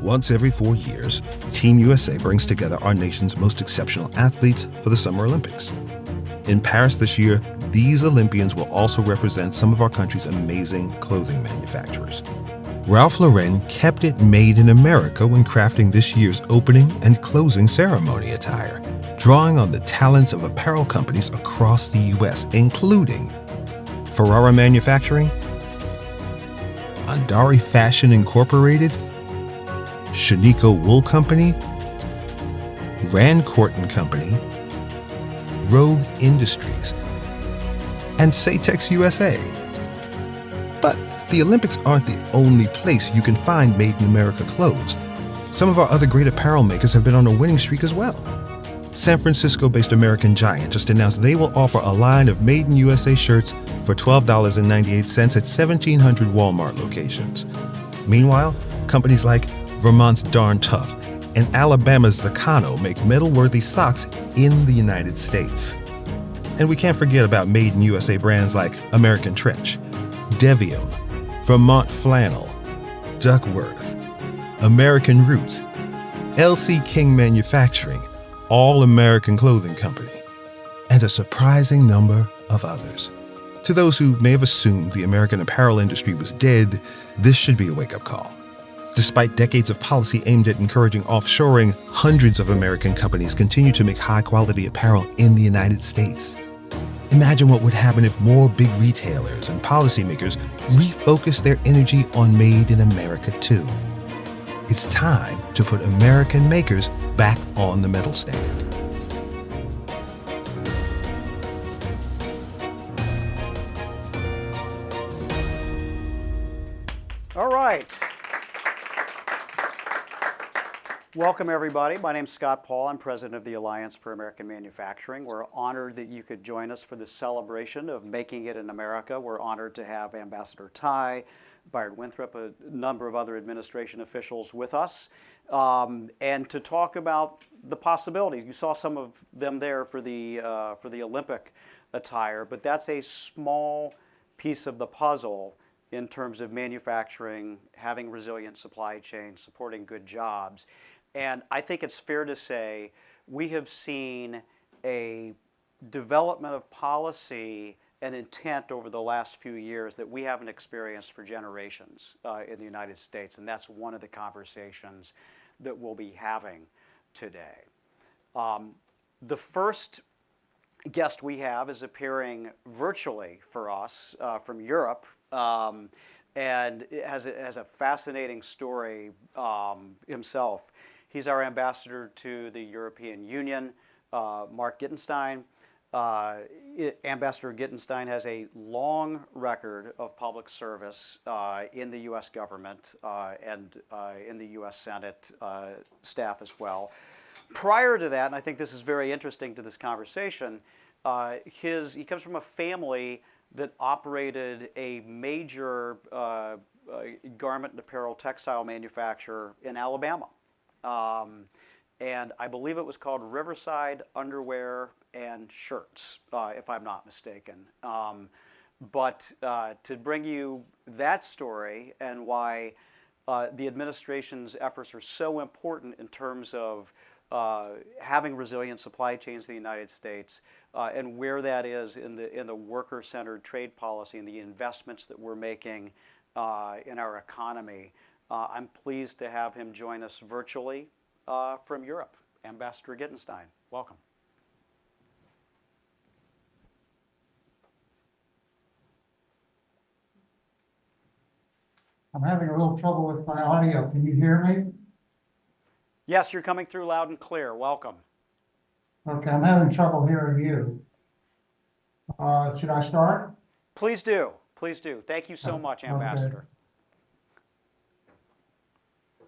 Once every 4 years, Team USA brings together our nation's most exceptional athletes for the Summer Olympics. In Paris this year, these Olympians will also represent some of our country's amazing clothing manufacturers. Ralph Lauren kept it made in America when crafting this year's opening and closing ceremony attire, drawing on the talents of apparel companies across the U.S., including Ferrara Manufacturing, Andari Fashion Incorporated, Shanico Wool Company, Rancourt & Company, Rogue Industries, and Saytex USA. But the Olympics aren't the only place you can find Made in America clothes. Some of our other great apparel makers have been on a winning streak as well. San Francisco-based American Giant just announced they will offer a line of Made in USA shirts for $12.98 at 1,700 Walmart locations. Meanwhile, companies like Vermont's Darn Tough and Alabama's Zaccano make metal-worthy socks in the United States. And we can't forget about Made in USA brands like American Trench, Devium, Vermont Flannel, Duckworth, American Roots, LC King Manufacturing, All American Clothing Company, and a surprising number of others. To those who may have assumed the American apparel industry was dead, this should be a wake-up call. Despite decades of policy aimed at encouraging offshoring, hundreds of American companies continue to make high-quality apparel in the United States. Imagine what would happen if more big retailers and policymakers refocused their energy on Made in America too. It's time to put American makers back on the medal stand. All right. Welcome, everybody. My name's Scott Paul. I'm president of the Alliance for American Manufacturing. We're honored that you could join us for this celebration of making it in America. We're honored to have Ambassador Tai, Byron Winthrop, a number of other administration officials with us, and to talk about the possibilities. You saw some of them there for the Olympic attire, but that's a small piece of the puzzle in terms of manufacturing, having resilient supply chains, supporting good jobs. And I think it's fair to say we have seen a development of policy and intent over the last few years that we haven't experienced for generations in the United States. And that's one of the conversations that we'll be having today. The first guest we have is appearing virtually for us from Europe. And it has a fascinating story himself. He's our ambassador to the European Union, Mark Gitenstein. Ambassador Gitenstein has a long record of public service in the U.S. government and in the U.S. Senate staff as well. Prior to that, and I think this is very interesting to this conversation, he comes from a family that operated a major garment and apparel textile manufacturer in Alabama. And I believe it was called Riverside Underwear and Shirts, if I'm not mistaken. But to bring you that story and why the administration's efforts are so important in terms of having resilient supply chains in the United States, and where that is in the worker-centered trade policy and the investments that we're making in our economy. I'm pleased to have him join us virtually from Europe. Ambassador Gitenstein, welcome. I'm having a little trouble with my audio. Can you hear me? Yes, you're coming through loud and clear. Welcome. Okay, I'm having trouble hearing you. Should I start? Please do. Please do. Thank you so much, Ambassador. Okay.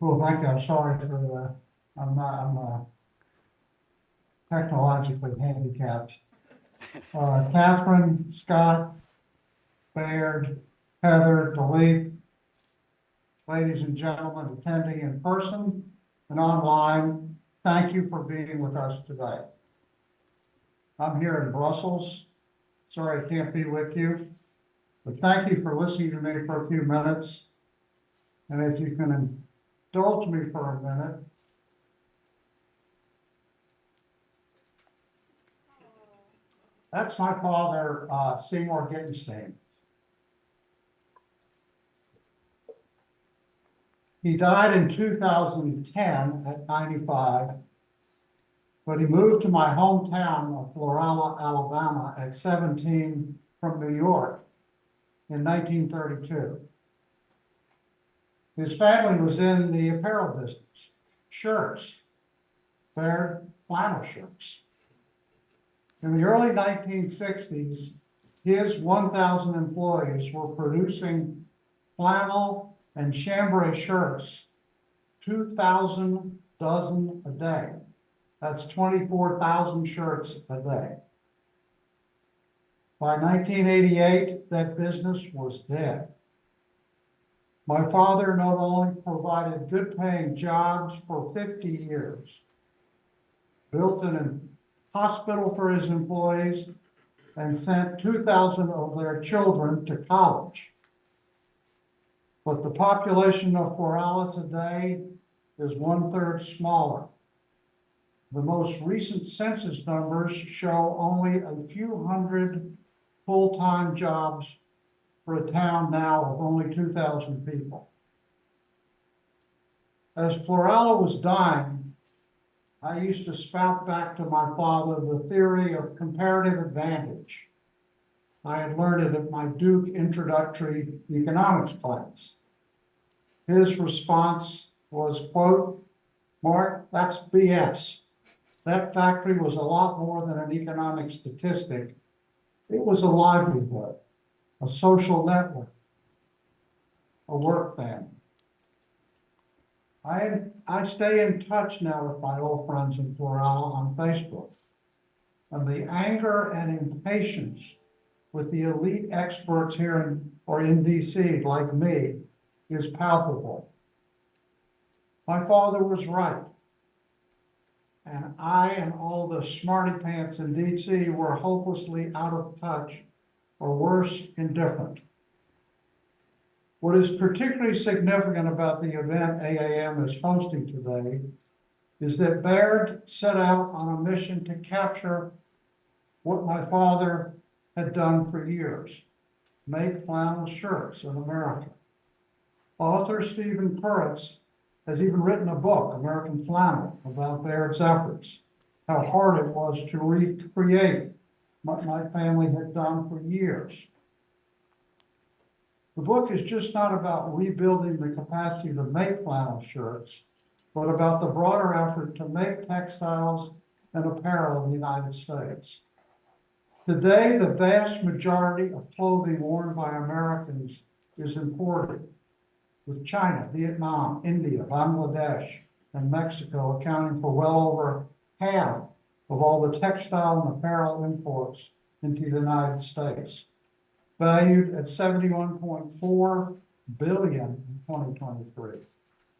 Cool, thank you. I'm sorry for the, I'm technologically handicapped. Catherine, Scott, Baird, Heather, Dilip, ladies and gentlemen attending in person and online, thank you for being with us today. I'm here in Brussels. Sorry I can't be with you, but thank you for listening to me for a few minutes. And if you can indulge me for a minute. That's my father, Seymour Gitenstein. He died in 2010 at 95, but he moved to my hometown of Florala, Alabama at 17 from New York in 1932. His family was in the apparel business, shirts, Baird flannel shirts. In the early 1960s, his 1,000 employees were producing flannel and chambray shirts, 2,000 dozen a day. That's 24,000 shirts a day. By 1988, that business was dead. My father not only provided good paying jobs for 50 years, built an hospital for his employees, and sent 2,000 of their children to college. But the population of Florala today is 1/3 smaller. The most recent census numbers show only a few hundred full-time jobs for a town now of only 2,000 people. As Florala was dying, I used to spout back to my father the theory of comparative advantage. I had learned it at my Duke introductory economics class. His response was, quote, "Mark, that's BS. That factory was a lot more than an economic statistic. It was a livelihood, a social network, a work family." I stay in touch now with my old friends in Florala on Facebook, and the anger and impatience with the elite experts here in DC, like me, is palpable. My father was right, and I and all the smarty pants in DC were hopelessly out of touch, or worse, indifferent. What is particularly significant about the event AAM is hosting today is that Baird set out on a mission to capture what my father had done for years: make flannel shirts in America. Author Stephen Kuritz has even written a book, American Flannel, about Baird's efforts, how hard it was to recreate what my family had done for years. The book is just not about rebuilding the capacity to make flannel shirts, but about the broader effort to make textiles and apparel in the United States. Today, the vast majority of clothing worn by Americans is imported, with China, Vietnam, India, Bangladesh, and Mexico accounting for well over half of all the textile and apparel imports into the United States, valued at $71.4 billion in 2023.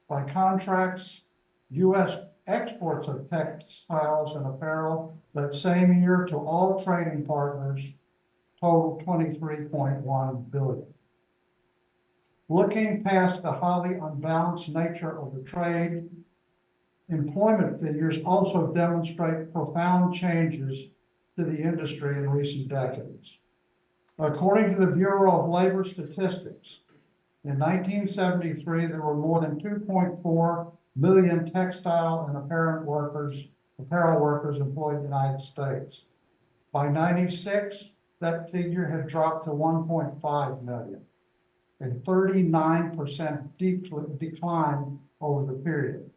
By contrast, U.S. exports of textiles and apparel that same year to all trading partners totaled $23.1 billion. Looking past the highly unbalanced nature of the trade, employment figures also demonstrate profound changes to the industry in recent decades. According to the Bureau of Labor Statistics, in 1973, there were more than 2.4 million textile and apparel workers employed in the United States. By 96, that figure had dropped to 1.5 million, a 39% decline over the period.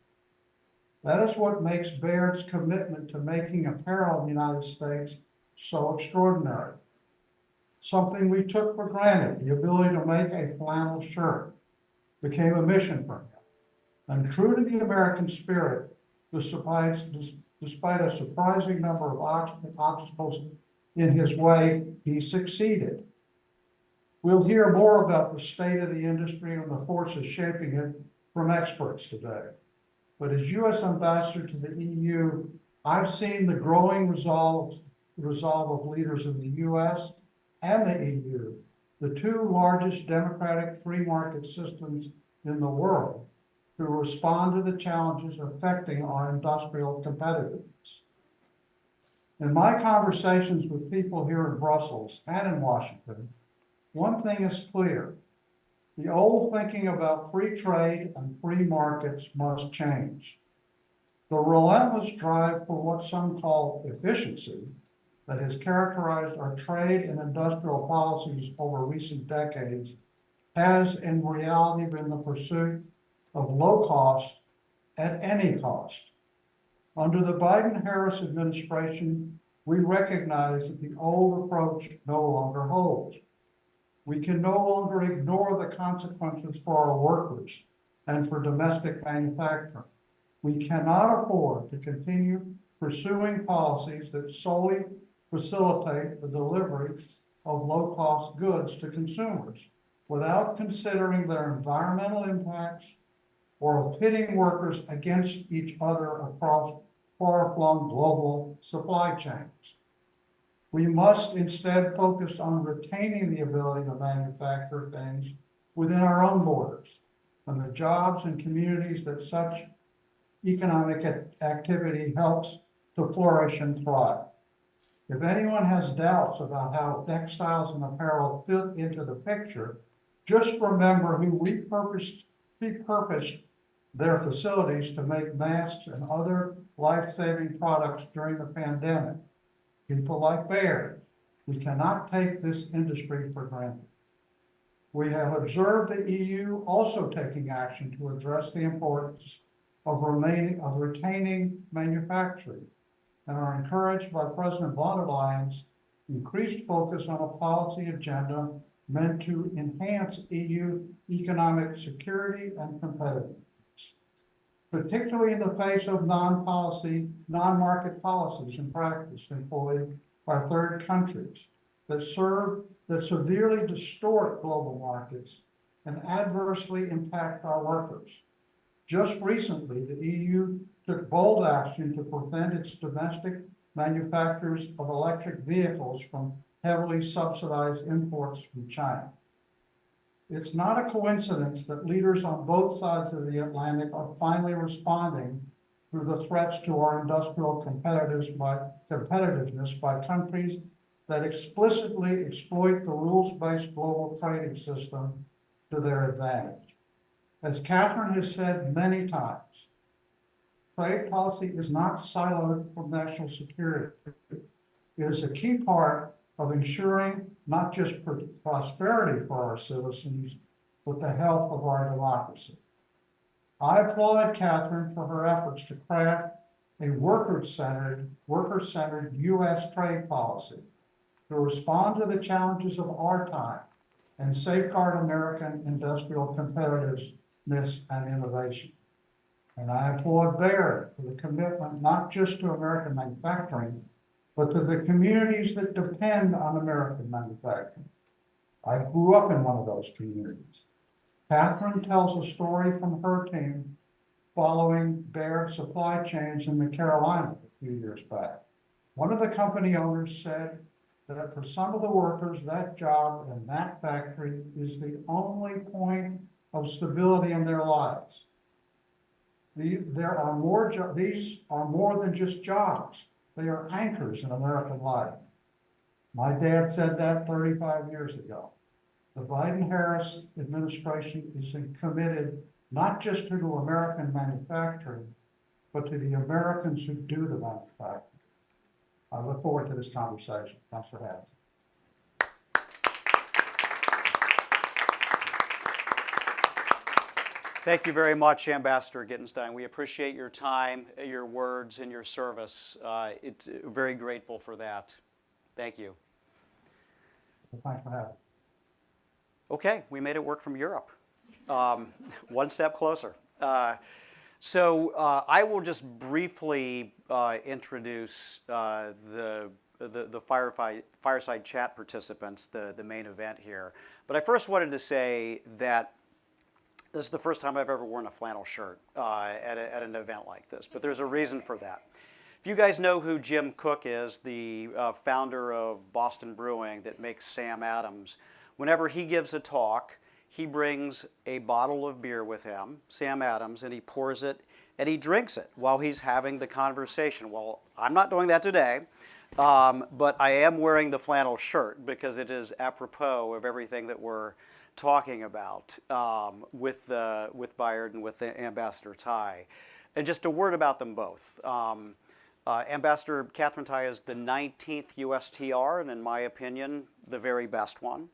That is what makes Baird's commitment to making apparel in the United States so extraordinary. Something we took for granted, the ability to make a flannel shirt, became a mission for him. And true to the American spirit, despite a surprising number of obstacles in his way, he succeeded. We'll hear more about the state of the industry and the forces shaping it from experts today. But as U.S. ambassador to the EU, I've seen the growing resolve of leaders in the U.S. and the EU, the two largest democratic free market systems in the world, to respond to the challenges affecting our industrial competitiveness. In my conversations with people here in Brussels and in Washington, one thing is clear. The old thinking about free trade and free markets must change. The relentless drive for what some call efficiency that has characterized our trade and industrial policies over recent decades has in reality been the pursuit of low cost at any cost. Under the Biden-Harris administration, we recognize that the old approach no longer holds. We can no longer ignore the consequences for our workers and for domestic manufacturing. We cannot afford to continue pursuing policies that solely facilitate the delivery of low-cost goods to consumers without considering their environmental impacts or pitting workers against each other across far-flung global supply chains. We must instead focus on retaining the ability to manufacture things within our own borders and the jobs and communities that such economic activity helps to flourish and thrive. If anyone has doubts about how textiles and apparel fit into the picture, just remember who repurposed their facilities to make masks and other life-saving products during the pandemic. People like Baird. We cannot take this industry for granted. We have observed the EU also taking action to address the importance of retaining manufacturing and are encouraged by President von der Leyen's increased focus on a policy agenda meant to enhance EU economic security and competitiveness, particularly in the face of non-market policies and practice employed by third countries that severely distort global markets and adversely impact our workers. Just recently, the EU took bold action to prevent its domestic manufacturers of electric vehicles from heavily subsidized imports from China. It's not a coincidence that leaders on both sides of the Atlantic are finally responding to the threats to our industrial competitiveness by countries that explicitly exploit the rules-based global trading system to their advantage. As Catherine has said many times, trade policy is not siloed from national security. It is a key part of ensuring not just prosperity for our citizens, but the health of our democracy. I applaud Catherine for her efforts to craft a worker-centered U.S. trade policy to respond to the challenges of our time and safeguard American industrial competitiveness and innovation. And I applaud Baird for the commitment not just to American manufacturing, but to the communities that depend on American manufacturing. I grew up in one of those communities. Catherine tells a story from her team following Baird supply chains in the Carolinas a few years back. One of the company owners said that for some of the workers, that job in that factory is the only point of stability in their lives. These are more than just jobs. They are anchors in American life. My dad said that 35 years ago. The Biden-Harris administration is committed not just to American manufacturing, but to the Americans who do the manufacturing. I look forward to this conversation. Thanks for having me. Thank you very much, Ambassador Gitenstein. We appreciate your time, your words, and your service. It's very grateful for that. Thank you. Thanks for having me. Okay, we made it work from Europe. One step closer. So I will just briefly introduce the Fireside chat participants, the main event here. But I first wanted to say that this is the first time I've ever worn a flannel shirt at an event like this, but there's a reason for that. If you guys know who Jim Koch is, the founder of Boston Brewing that makes Sam Adams, whenever he gives a talk, he brings a bottle of beer with him, Sam Adams, and he pours it and he drinks it while he's having the conversation. Well, I'm not doing that today, but I am wearing the flannel shirt because it is apropos of everything that we're talking about with Bayard and with Ambassador Tai. And just a word about them both. Ambassador Catherine Tai is the 19th USTR, and in my opinion, the very best one.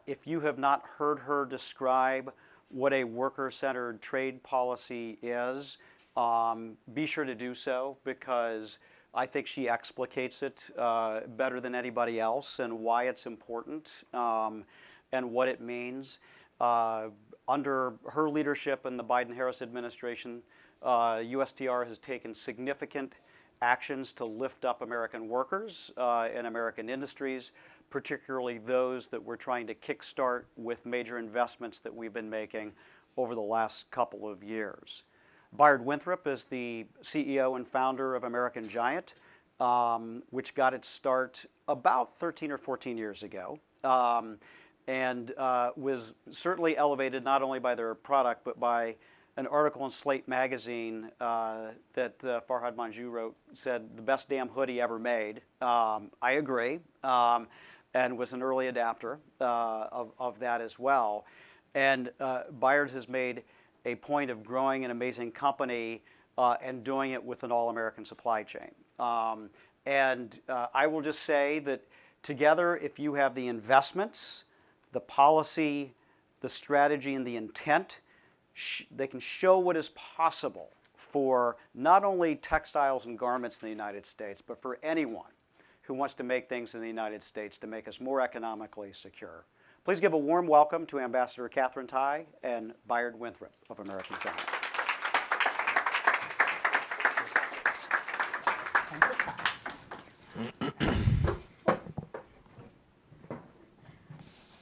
If you have not heard her describe what a worker-centered trade policy is, be sure to do so, because I think she explicates it better than anybody else, and why it's important and what it means. Under her leadership in the Biden-Harris administration, USTR has taken significant actions to lift up American workers and American industries, particularly those that we're trying to kickstart with major investments that we've been making over the last couple of years. Bayard Winthrop is the CEO and founder of American Giant, which got its start about 13 or 14 years ago, and was certainly elevated not only by their product, but by an article in Slate magazine that Farhad Manjoo wrote, said the best damn hoodie ever made. I agree, and was an early adapter of that as well. And Bayard has made a point of growing an amazing company and doing it with an all-American supply chain. And I will just say that together, if you have the investments, the policy, the strategy, and the intent, they can show what is possible for not only textiles and garments in the United States, but for anyone who wants to make things in the United States to make us more economically secure. Please give a warm welcome to Ambassador Catherine Tai and Bayard Winthrop of American Giant.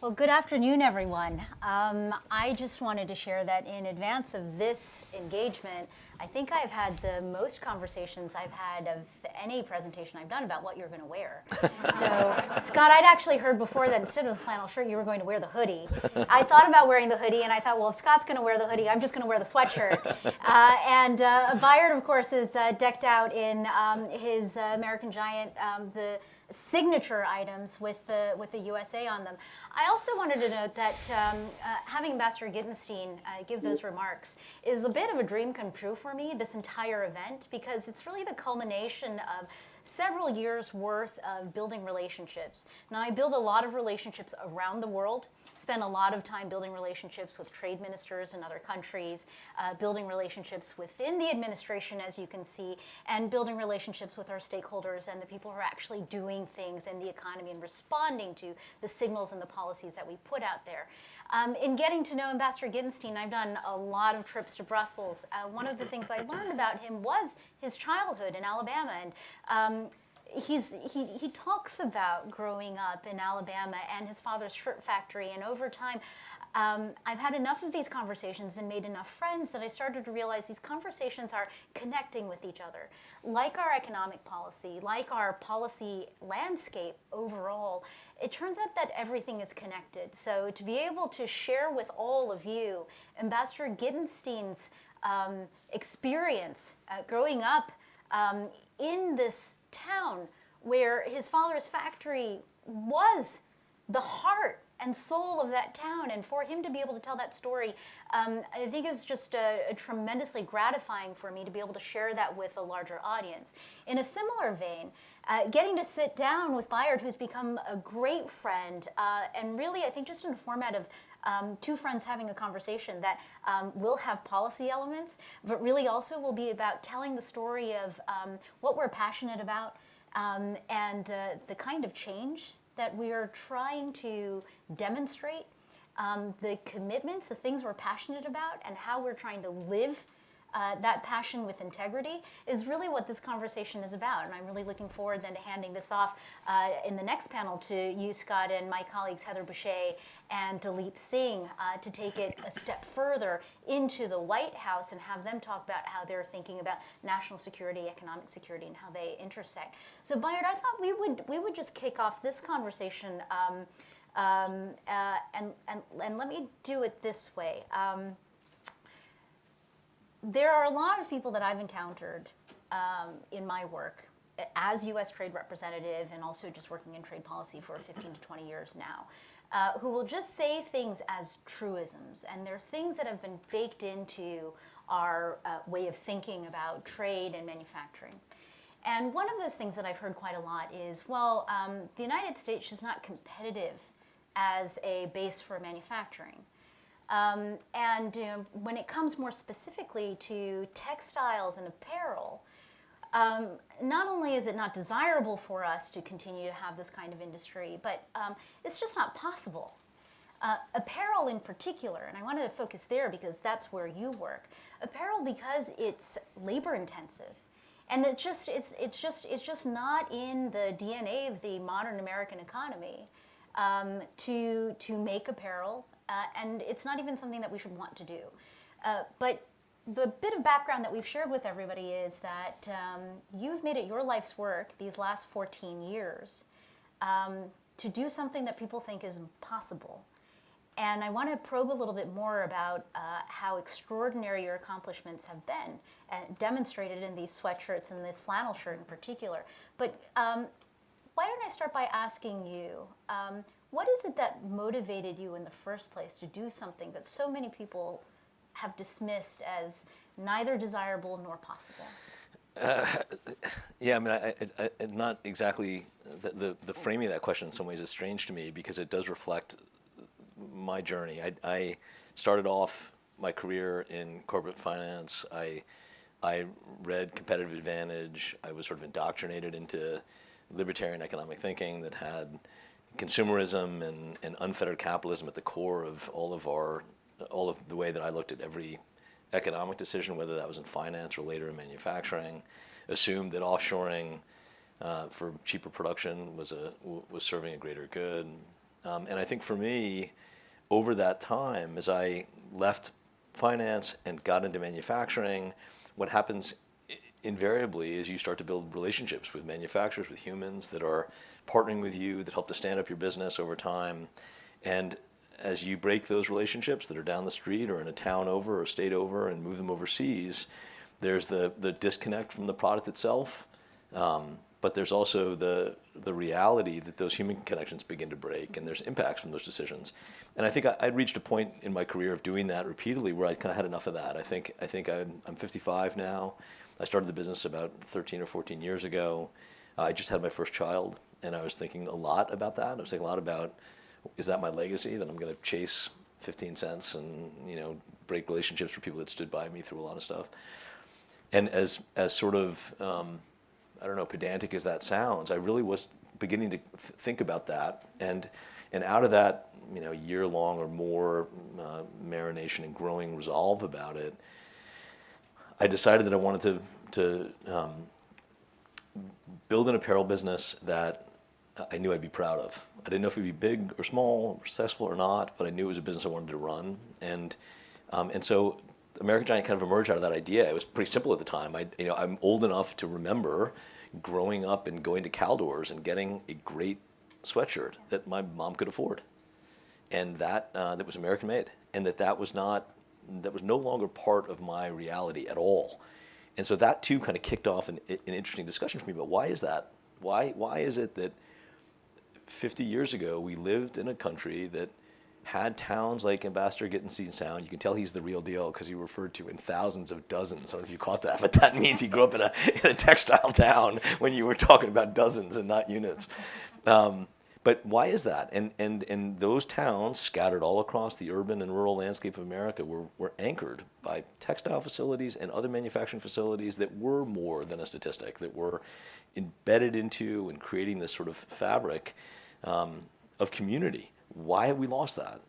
Well, good afternoon, everyone. I just wanted to share that in advance of this engagement, I think I've had the most conversations I've had of any presentation I've done about what you're going to wear. So, Scott, I'd actually heard before that instead of the flannel shirt, you were going to wear the hoodie. I thought about wearing the hoodie, and I thought, well, if Scott's going to wear the hoodie, I'm just going to wear the sweatshirt. Bayard, of course, is decked out in his American Giant, the signature items with the USA on them. I also wanted to note that having Ambassador Gitenstein give those remarks is a bit of a dream come true for me, this entire event, because it's really the culmination of several years worth of building relationships. Now, I build a lot of relationships around the world, spend a lot of time building relationships with trade ministers in other countries, building relationships within the administration, as you can see, and building relationships with our stakeholders and the people who are actually doing things in the economy and responding to the signals and the policies that we put out there. In getting to know Ambassador Gitenstein, I've done a lot of trips to Brussels. One of the things I learned about him was his childhood in Alabama, and he talks about growing up in Alabama and his father's shirt factory, and over time, I've had enough of these conversations and made enough friends that I started to realize these conversations are connecting with each other. Like our economic policy, like our policy landscape overall, it turns out that everything is connected. So to be able to share with all of you Ambassador Gitenstein's experience growing up in this town where his father's factory was the heart and soul of that town, and for him to be able to tell that story, I think is just a tremendously gratifying for me to be able to share that with a larger audience. In a similar vein, getting to sit down with Bayard, who's become a great friend, and really I think just in a format of two friends having a conversation that will have policy elements, but really also will be about telling the story of what we're passionate about and the kind of change that we are trying to demonstrate, the commitments, the things we're passionate about, and how we're trying to live that passion with integrity is really what this conversation is about. And I'm really looking forward then to handing this off in the next panel to you, Scott, and my colleagues Heather Boucher and Dalip Singh to take it a step further into the White House and have them talk about how they're thinking about national security, economic security, and how they intersect. So Bayard, I thought we would just kick off this conversation And let me do it this way. There are a lot of people that I've encountered in my work as U.S. trade representative and also just working in trade policy for 15 to 20 years now, who will just say things as truisms. And they're things that have been baked into our way of thinking about trade and manufacturing. And one of those things that I've heard quite a lot is, well, the United States is not competitive as a base for manufacturing. When it comes more specifically to textiles and apparel, not only is it not desirable for us to continue to have this kind of industry, but it's just not possible. Apparel in particular, and I wanted to focus there because that's where you work. Apparel, because it's labor intensive, and it's just not in the DNA of the modern American economy to make apparel, and it's not even something that we should want to do. But the bit of background that we've shared with everybody is that you've made it your life's work these last 14 years to do something that people think is impossible. And I want to probe a little bit more about how extraordinary your accomplishments have been, demonstrated in these sweatshirts and this flannel shirt in particular. But why don't I start by asking you, what is it that motivated you in the first place to do something that so many people have dismissed as neither desirable nor possible? Yeah, I mean, I not exactly, the framing of that question in some ways is strange to me because it does reflect my journey. I started off my career in corporate finance. I read Competitive Advantage. I was sort of indoctrinated into libertarian economic thinking that had consumerism and unfettered capitalism at the core of all of the way that I looked at every economic decision, whether that was in finance or later in manufacturing. Assumed that offshoring for cheaper production was serving a greater good. And I think for me, over that time, as I left finance and got into manufacturing, what happens invariably is you start to build relationships with manufacturers, with humans that are partnering with you, that help to stand up your business over time. And as you break those relationships that are down the street or in a town over or a state over and move them overseas, there's the disconnect from the product itself. But there's also the reality that those human connections begin to break, and there's impacts from those decisions. And I think I'd reached a point in my career of doing that repeatedly where I kind of had enough of that. I think I'm 55 now. I started the business about 13 or 14 years ago. I just had my first child, and I was thinking a lot about that. I was thinking a lot about, is that my legacy, that I'm going to chase 15 cents and break relationships for people that stood by me through a lot of stuff. And as sort of I don't know, pedantic as that sounds, I really was beginning to think about that, and out of that, year-long or more marination and growing resolve about it, I decided that I wanted to build an apparel business that I knew I'd be proud of. I didn't know if it'd be big or small, or successful or not, but I knew it was a business I wanted to run, and so American Giant kind of emerged out of that idea. It was pretty simple at the time. I'm old enough to remember growing up and going to Caldors and getting a great sweatshirt that my mom could afford, and that was American made, and that was no longer part of my reality at all. And so that too kind of kicked off an interesting discussion for me about why is that? Why is it that 50 years ago we lived in a country that had towns like Ambassador Gitenstein's town. You can tell he's the real deal because he referred to in thousands of dozens. I don't know if you caught that, but that means he grew up in a textile town when you were talking about dozens and not units. But why is that? And those towns scattered all across the urban and rural landscape of America were anchored by textile facilities and other manufacturing facilities that were more than a statistic, that were embedded into and creating this sort of fabric of community. Why have we lost that?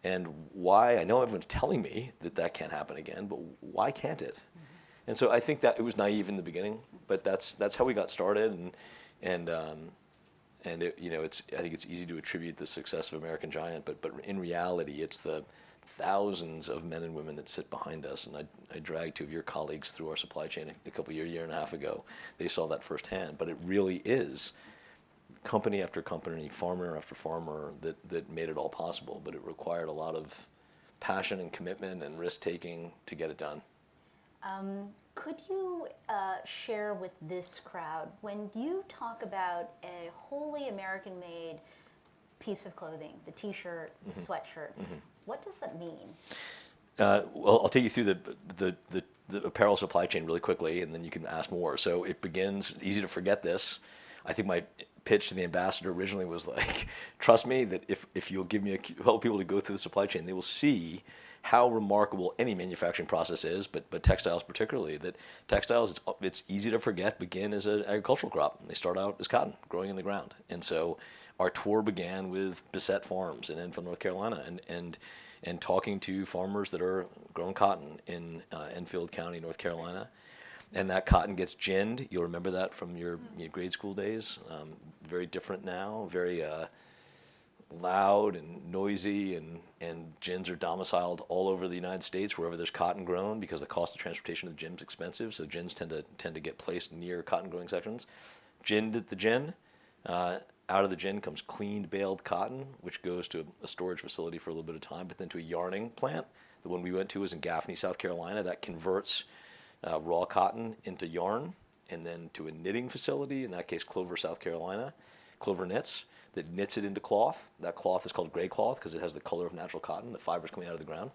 And why, I know everyone's telling me that can't happen again, but why can't it? And so I think that it was naive in the beginning, but that's how we got started, and it, I think it's easy to attribute the success of American Giant, but in reality, it's the thousands of men and women that sit behind us. And I dragged two of your colleagues through our supply chain a year and a half ago. They saw that firsthand, but it really is company after company, farmer after farmer that made it all possible, but it required a lot of passion and commitment and risk-taking to get it done. Could you share with this crowd, when you talk about a wholly American-made piece of clothing, the t-shirt, the sweatshirt, what does that mean? Well, I'll take you through the apparel supply chain really quickly, and then you can ask more. So it begins, easy to forget this. I think my pitch to the ambassador originally was like, trust me that if you'll give me help people to go through the supply chain, they will see how remarkable any manufacturing process is, but textiles particularly. That textiles, it's easy to forget, begin as an agricultural crop. They start out as cotton, growing in the ground. And so our tour began with Bissett Farms in Enfield, North Carolina, and talking to farmers that are growing cotton in Enfield County, North Carolina. And that cotton gets ginned. You'll remember that from your grade school days. Very different now, very loud and noisy, and gins are domiciled all over the United States wherever there's cotton grown, because the cost of transportation of the gins is expensive. So gins tend to get placed near cotton growing sections. Ginned at the gin. Out of the gin comes cleaned, baled cotton, which goes to a storage facility for a little bit of time, but then to a yarning plant. The one we went to was in Gaffney, South Carolina, that converts raw cotton into yarn, and then to a knitting facility, in that case Clover, South Carolina, Clover Knits, that knits it into cloth. That cloth is called gray cloth because it has the color of natural cotton, the fibers coming out of the ground.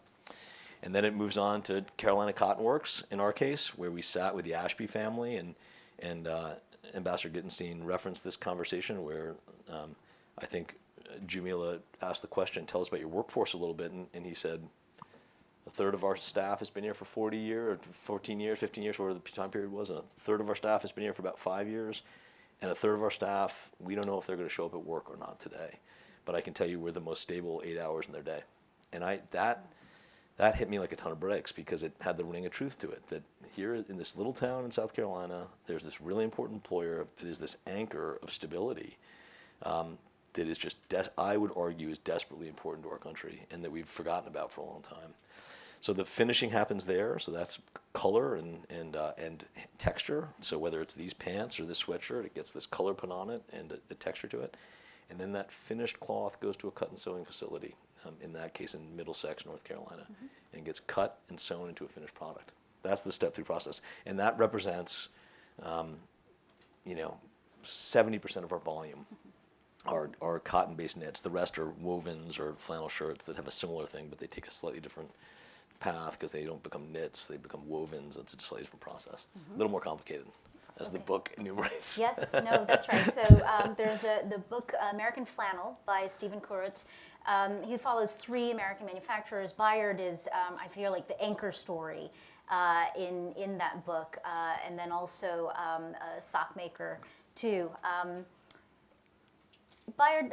And then it moves on to Carolina Cotton Works, in our case, where we sat with the Ashby family, and Ambassador Gitenstein referenced this conversation where I think Jamila asked the question, tell us about your workforce a little bit, and he said, a third of our staff has been here for 40 years, or 14 years, 15 years, whatever the time period was, and a third of our staff has been here for about 5 years, and a third of our staff, we don't know if they're going to show up at work or not today, but I can tell you we're the most stable 8 hours in their day. And that hit me like a ton of bricks, because it had the ring of truth to it, that here in this little town in South Carolina, there's this really important employer that is this anchor of stability that is just, I would argue, is desperately important to our country, and that we've forgotten about for a long time. So the finishing happens there, so that's color and texture. So whether it's these pants or this sweatshirt, it gets this color put on it and a texture to it. And then that finished cloth goes to a cut and sewing facility, in that case in Middlesex, North Carolina, and gets cut and sewn into a finished product. That's the step-through process. And that represents, 70% of our volume are cotton-based knits. The rest are wovens or flannel shirts that have a similar thing, but they take a slightly different path because they don't become knits, they become wovens. It's a slightly different process. A little more complicated, as the book enumerates. Yes, no, that's right. So there's the book American Flannel by Stephen Kuritz. He follows 3 American manufacturers. Bayard is, I feel like, the anchor story in that book, and then also a sock maker too. Bayard,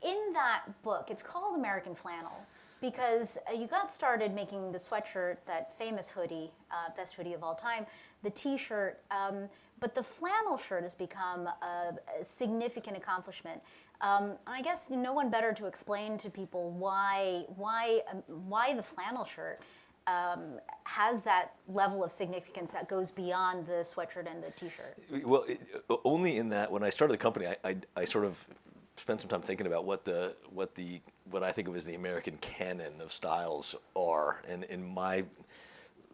in that book, it's called American Flannel because you got started making the sweatshirt, that famous hoodie, best hoodie of all time, the t-shirt, but the flannel shirt has become a significant accomplishment. I guess no one better to explain to people why the flannel shirt has that level of significance that goes beyond the sweatshirt and the t-shirt. Well, only in that when I started the company, I sort of spent some time thinking about what I think of as the American canon of styles are, and in my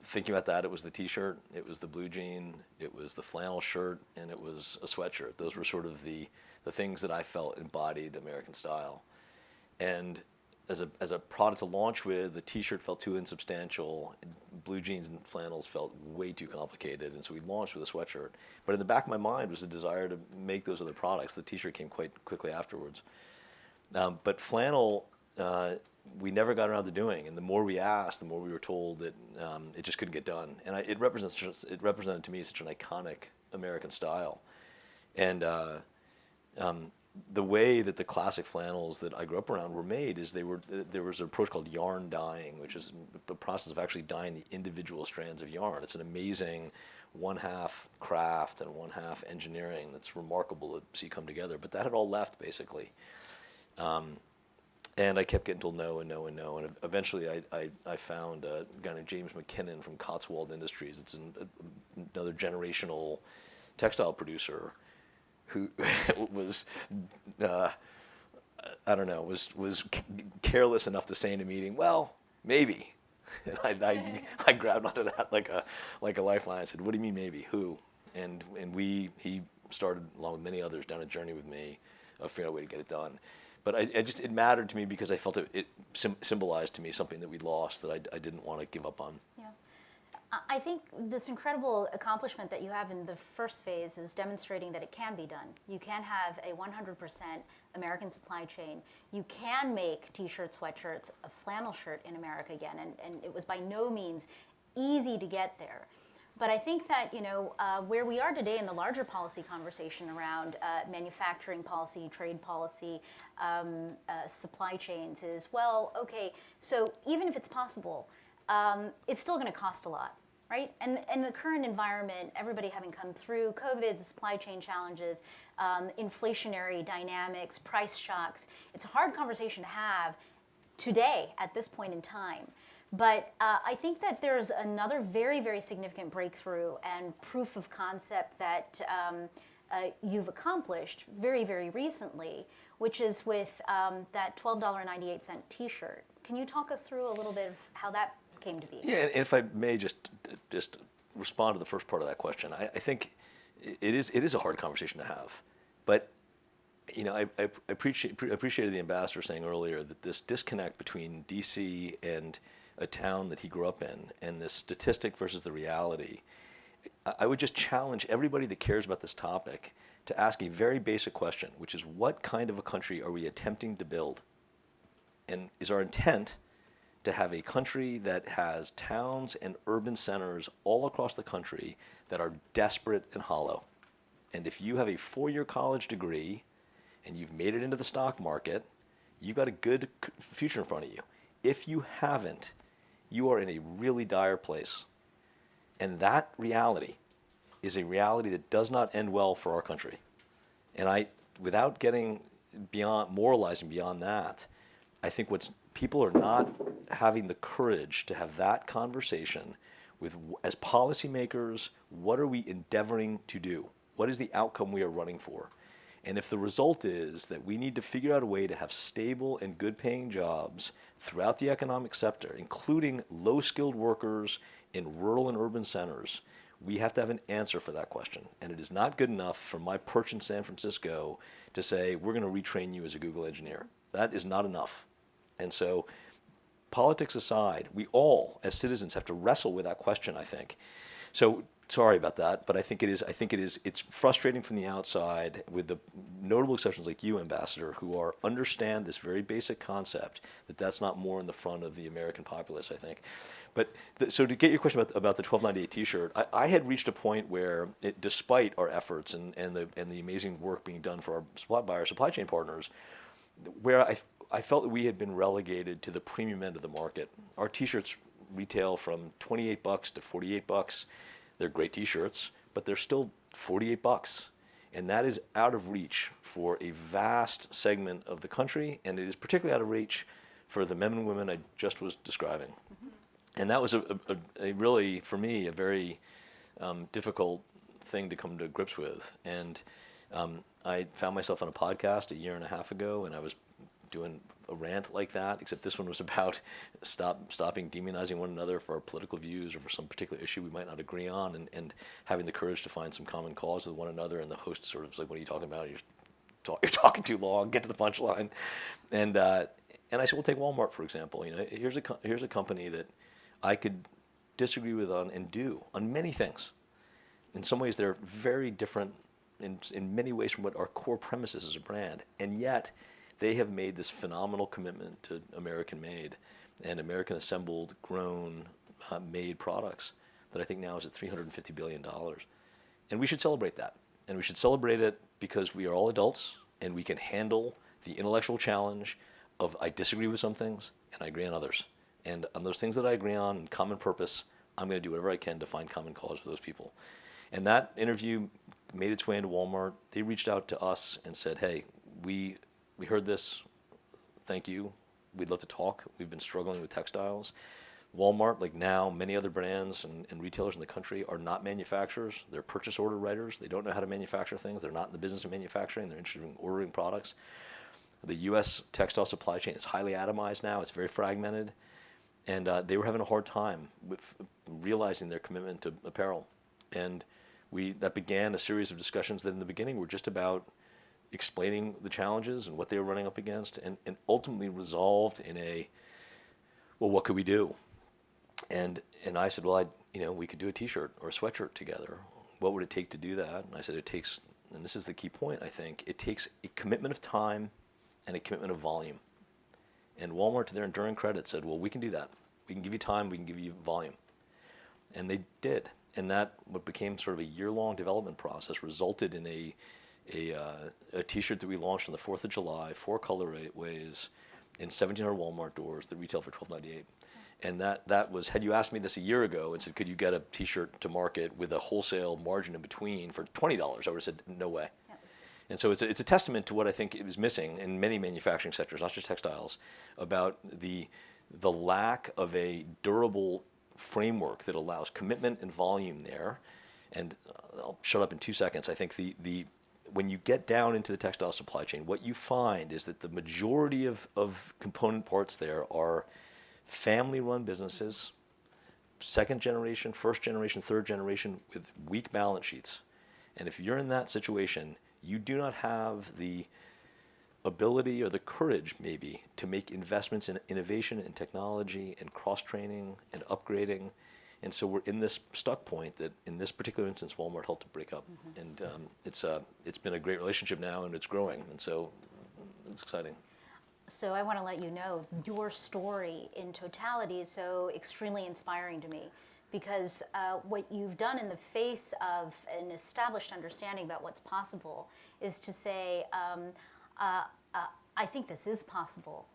thinking about that, it was the t-shirt, it was the blue jean, it was the flannel shirt, and it was a sweatshirt. Those were sort of the things that I felt embodied American style. And as a product to launch with, the t-shirt felt too insubstantial, blue jeans and flannels felt way too complicated, and so we launched with a sweatshirt. But in the back of my mind was a desire to make those other products. The t-shirt came quite quickly afterwards. But flannel, we never got around to doing, and the more we asked, the more we were told that it just couldn't get done. And it represented to me such an iconic American style. And the way that the classic flannels that I grew up around were made is there was an approach called yarn dyeing, which is the process of actually dyeing the individual strands of yarn. It's an amazing 1/2 craft and 1/2 engineering that's remarkable to see come together. But that had all left, basically. And I kept getting told no and no and no. And eventually I found a guy named James McKinnon from Cotswold Industries. It's another generational textile producer who was, I don't know, was careless enough to say in a meeting, well, maybe. And I grabbed onto that like a lifeline. I said, what do you mean maybe? Who? And he started, along with many others, down a journey with me of figuring out a way to get it done. But it mattered to me because I felt it symbolized to me something that we lost that I didn't want to give up on. Yeah. I think this incredible accomplishment that you have in the first phase is demonstrating that it can be done. You can have a 100% American supply chain. You can make t-shirts, sweatshirts, a flannel shirt in America again, and it was by no means easy to get there. But I think that, where we are today in the larger policy conversation around manufacturing policy, trade policy, supply chains is, well, okay, so even if it's possible, it's still going to cost a lot, right? And the current environment, everybody having come through COVID, the supply chain challenges, inflationary dynamics, price shocks, it's a hard conversation to have today at this point in time. But I think that there's another very, very significant breakthrough and proof of concept that you've accomplished very, very recently, which is with that $12.98 t-shirt. Can you talk us through a little bit of how that came to be? Yeah, and if I may just respond to the first part of that question, I think it is a hard conversation to have. But I appreciated the ambassador saying earlier that this disconnect between D.C. and a town that he grew up in, and this statistic versus the reality, I would just challenge everybody that cares about this topic to ask a very basic question, which is, what kind of a country are we attempting to build? And is our intent to have a country that has towns and urban centers all across the country that are desperate and hollow? And if you have a 4-year college degree and you've made it into the stock market, you've got a good future in front of you. If you haven't, you are in a really dire place. And that reality is a reality that does not end well for our country. And without getting moralizing beyond that, I think people are not having the courage to have that conversation with, as policymakers, what are we endeavoring to do? What is the outcome we are running for? And if the result is that we need to figure out a way to have stable and good paying jobs throughout the economic sector, including low-skilled workers in rural and urban centers, we have to have an answer for that question. And it is not good enough for my perch in San Francisco to say, we're going to retrain you as a Google engineer. That is not enough. And so, politics aside, we all, as citizens, have to wrestle with that question, I think. So, sorry about that, but I think it's frustrating from the outside, with the notable exceptions like you, Ambassador, who understand this very basic concept, that's not more in the front of the American populace, I think. But so to get your question about the 1298 t-shirt, I had reached a point where, despite our efforts and the amazing work being done for our supply chain partners, where I felt that we had been relegated to the premium end of the market. Our t-shirts retail from $28 to $48. They're great t-shirts, but they're still $48. And that is out of reach for a vast segment of the country, and it is particularly out of reach for the men and women I just was describing. Mm-hmm. And that was a really, for me, a very difficult thing to come to grips with. And I found myself on a podcast 1.5 years ago, and I was doing a rant like that, except this one was about stopping demonizing one another for our political views or for some particular issue we might not agree on, and having the courage to find some common cause with one another. And the host sort of was like, what are you talking about? You're talking too long, get to the punchline. And I said, well, take Walmart, for example. Here's a company that I could disagree with on many things. In some ways, they're very different in many ways from what our core premise is as a brand. And yet, they have made this phenomenal commitment to American-made and American-assembled, grown, made products that I think now is at $350 billion. And we should celebrate that. And we should celebrate it because we are all adults and we can handle the intellectual challenge of, I disagree with some things and I agree on others. And on those things that I agree on and common purpose, I'm going to do whatever I can to find common cause with those people. And that interview made its way into Walmart. They reached out to us and said, hey, we heard this. Thank you. We'd love to talk. We've been struggling with textiles. Walmart, like now, many other brands and retailers in the country are not manufacturers. They're purchase order writers. They don't know how to manufacture things. They're not in the business of manufacturing. They're interested in ordering products. The U.S. textile supply chain is highly atomized now. It's very fragmented. And they were having a hard time with realizing their commitment to apparel. And that began a series of discussions that in the beginning were just about explaining the challenges and what they were running up against, and ultimately resolved in well, what could we do? And I said, well, we could do a T-shirt or a sweatshirt together. What would it take to do that? And I said, it takes, and this is the key point, I think, it takes a commitment of time and a commitment of volume. And Walmart, to their enduring credit, said, well, we can do that. We can give you time, we can give you volume. And they did. And that, what became sort of a year-long development process, resulted in a T-shirt that we launched on the 4th of July, 4 colorways, in 1,700 Walmart doors that retail for $12.98. And that was, had you asked me this a year ago and said, could you get a T-shirt to market with a wholesale margin in between for $20, I would have said, no way. Yep. And so it's a testament to what I think it was missing in many manufacturing sectors, not just textiles, about the lack of a durable framework that allows commitment and volume there. And I'll shut up in 2 seconds. I think when you get down into the textile supply chain, what you find is that the majority of component parts there are family-run businesses, second generation, first generation, third generation, with weak balance sheets. And if you're in that situation, you do not have the ability or the courage, maybe, to make investments in innovation and technology and cross-training and upgrading. And so we're in this stuck point that, in this particular instance, Walmart helped to break up. Mm-hmm. And it's been a great relationship now, and it's growing. And so it's exciting. So I want to let you know, your story in totality is so extremely inspiring to me, because what you've done in the face of an established understanding about what's possible is to say, I think this is possible.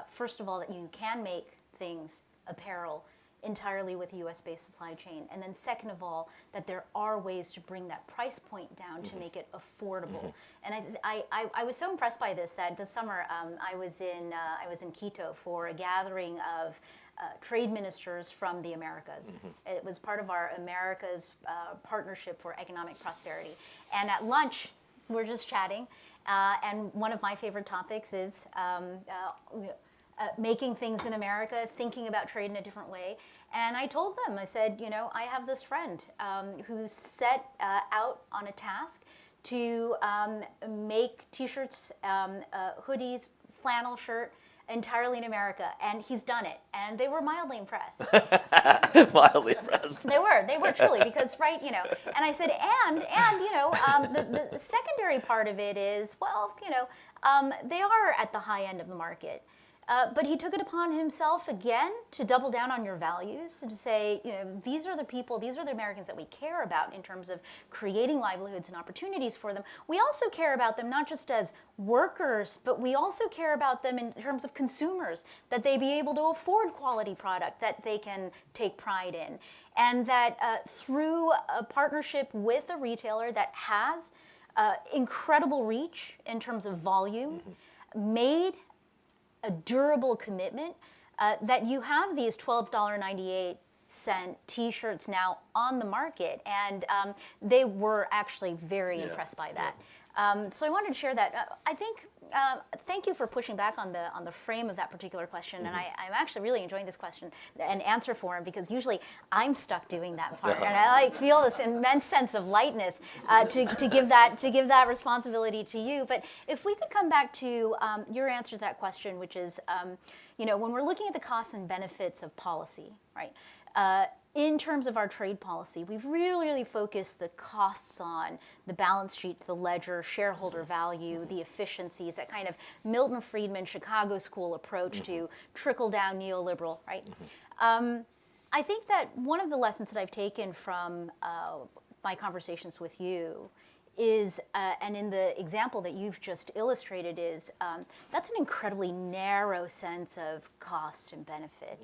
First of all, that you can make things, apparel, entirely with a US-based supply chain. And then second of all, that there are ways to bring that price point down to make it affordable. And I was so impressed by this that this summer I was in Quito for a gathering of trade ministers from the Americas. It was part of our Americas Partnership for Economic Prosperity. And at lunch, we're just chatting, and one of my favorite topics is making things in America, thinking about trade in a different way. And I told them, I said, I have this friend who set out on a task to make T-shirts, hoodies, flannel shirt, entirely in America, and he's done it, and they were mildly impressed. Mildly impressed. They were truly, because and I said, the secondary part of it is, they are at the high end of the market. But he took it upon himself again to double down on your values, to say, these are the people, these are the Americans that we care about in terms of creating livelihoods and opportunities for them. We also care about them not just as workers, but we also care about them in terms of consumers, that they be able to afford quality product that they can take pride in. And that through a partnership with a retailer that has incredible reach in terms of volume, made a durable commitment, that you have these $12.98 T-shirts now on the market, and they were actually very impressed by that. So I wanted to share that. I think, thank you for pushing back on the frame of that particular question, and I'm actually really enjoying this question and answer for him, because usually I'm stuck doing that part, and I feel this immense sense of lightness to give that responsibility to you. But if we could come back to your answer to that question, which is, when we're looking at the costs and benefits of policy, right? In terms of our trade policy, we've really focused the costs on the balance sheet, the ledger, shareholder value, the efficiencies, that kind of Milton Friedman, Chicago School approach to trickle-down neoliberal, right? I think that one of the lessons that I've taken from my conversations with you is, and in the example that you've just illustrated, is that's an incredibly narrow sense of cost and benefit.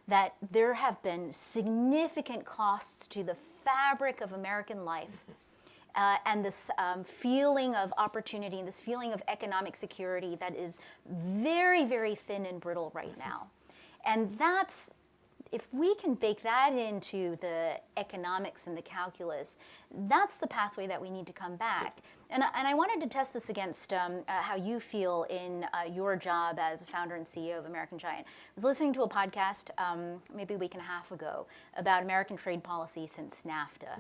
That there have been significant costs to the fabric of American life, and this feeling of opportunity and this feeling of economic security that is very thin and brittle right now. And that's if we can bake that into the economics and the calculus, that's the pathway that we need to come back. And I wanted to test this against how you feel in your job as a founder and CEO of American Giant. I was listening to a podcast maybe a week and a half ago about American trade policy since NAFTA.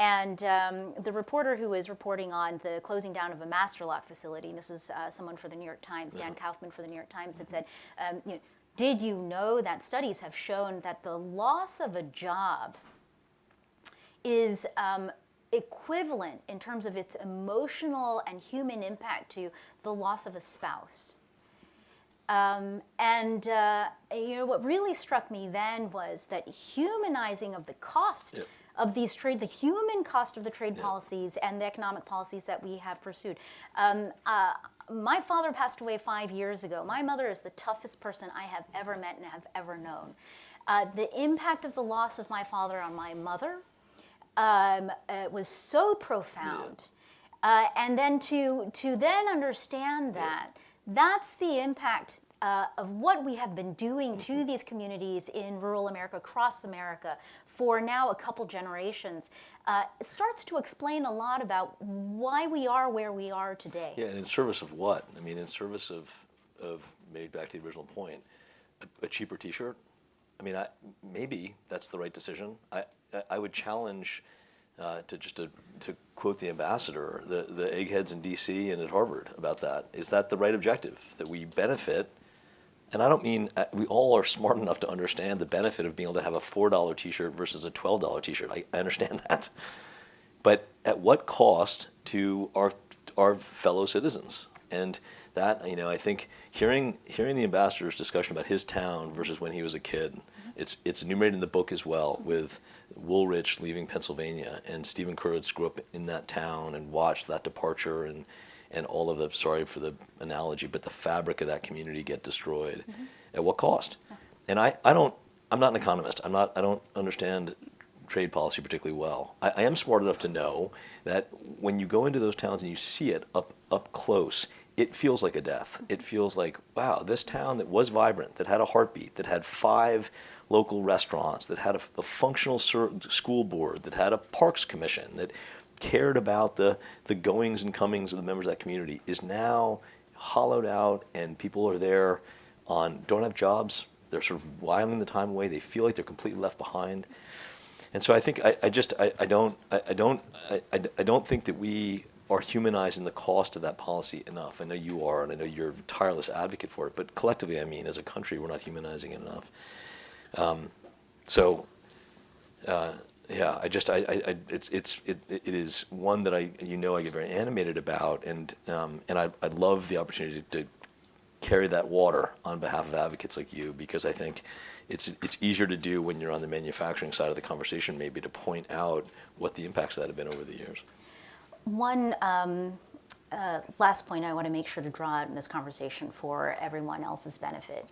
And the reporter who was reporting on the closing down of a master lock facility, and this was someone for the New York Times, Dan Kaufman for the New York Times, had said, did you know that studies have shown that the loss of a job is equivalent in terms of its emotional and human impact to the loss of a spouse? What really struck me then was that humanizing of the cost of these the human cost of the trade policies and the economic policies that we have pursued. My father passed away 5 years ago. My mother is the toughest person I have ever met and have ever known. The impact of the loss of my father on my mother was so profound. And then to then understand that, that's the impact of what we have been doing to these communities in rural America, across America, for now a couple generations, starts to explain a lot about why we are where we are today. Yeah, and in service of what? I mean, in service of maybe back to the original point, a cheaper T-shirt? I mean, maybe that's the right decision. I would challenge, to quote the ambassador, the eggheads in D.C. and at Harvard about that. Is that the right objective? That we benefit? And I don't mean we all are smart enough to understand the benefit of being able to have a $4 T-shirt versus a $12 T-shirt. I understand that. But at what cost to our fellow citizens? And that, I think hearing the ambassador's discussion about his town versus when he was a kid, it's enumerated in the book as well, with Woolrich leaving Pennsylvania, and Stephen Kurtz grew up in that town and watched that departure and all of the, sorry for the analogy, but the fabric of that community get destroyed. At what cost? And I'm not an economist. I don't understand trade policy particularly well. I am smart enough to know that when you go into those towns and you see it up close, it feels like a death. It feels like, wow, this town that was vibrant, that had a heartbeat, that had 5 local restaurants, that had a functional school board, that had a parks commission, that cared about the goings and comings of the members of that community, is now hollowed out, and people are there don't have jobs. They're sort of whiling the time away. They feel like they're completely left behind. And so I think I don't think that we are humanizing the cost of that policy enough. I know you are, and I know you're a tireless advocate for it. But collectively, I mean, as a country, we're not humanizing it enough. Yeah, it is one that I get very animated about, and I'd love the opportunity to carry that water on behalf of advocates like you, because I think it's easier to do when you're on the manufacturing side of the conversation, maybe, to point out what the impacts of that have been over the years. One last point I want to make sure to draw out in this conversation for everyone else's benefit.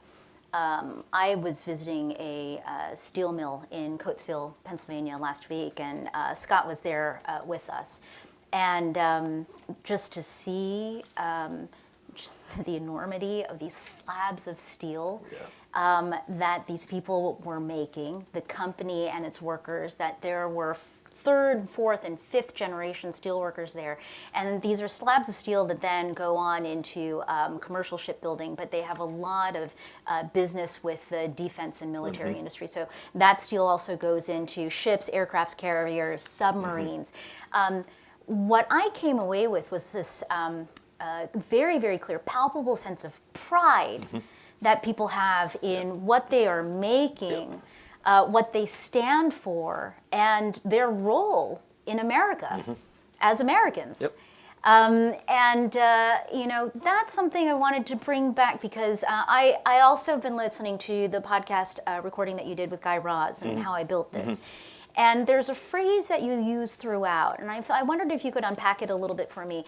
I was visiting a steel mill in Coatesville, Pennsylvania last week, and Scott was there with us. And just to see just the enormity of these slabs of steel that these people were making, the company and its workers, that there were 3rd, 4th, and 5th generation steel workers there. And these are slabs of steel that then go on into commercial shipbuilding, but they have a lot of business with the defense and military industry. So that steel also goes into ships, aircraft carriers, submarines. What I came away with was this very, very clear, palpable sense of pride that people have in what they are making, what they stand for, and their role in America as Americans. That's something I wanted to bring back, because I also have been listening to the podcast recording that you did with Guy Raz and How I Built This. And there's a phrase that you use throughout, and I wondered if you could unpack it a little bit for me,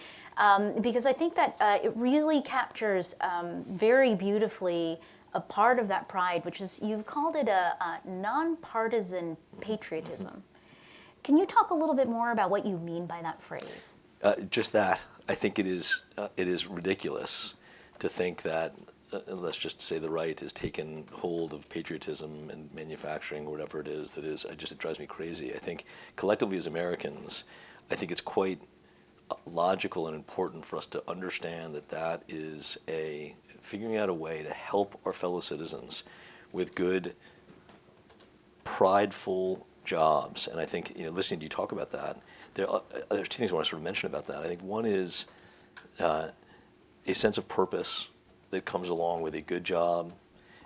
because I think that it really captures very beautifully a part of that pride, which is, you've called it a nonpartisan patriotism. Can you talk a little bit more about what you mean by that phrase? Just that. I think it is ridiculous to think that let's just say the right has taken hold of patriotism and manufacturing, whatever it is, it drives me crazy. I think collectively as Americans, I think it's quite logical and important for us to understand that is figuring out a way to help our fellow citizens with good, prideful jobs. And I think, listening to you talk about that, there's two things I want to sort of mention about that. I think one is a sense of purpose that comes along with a good job.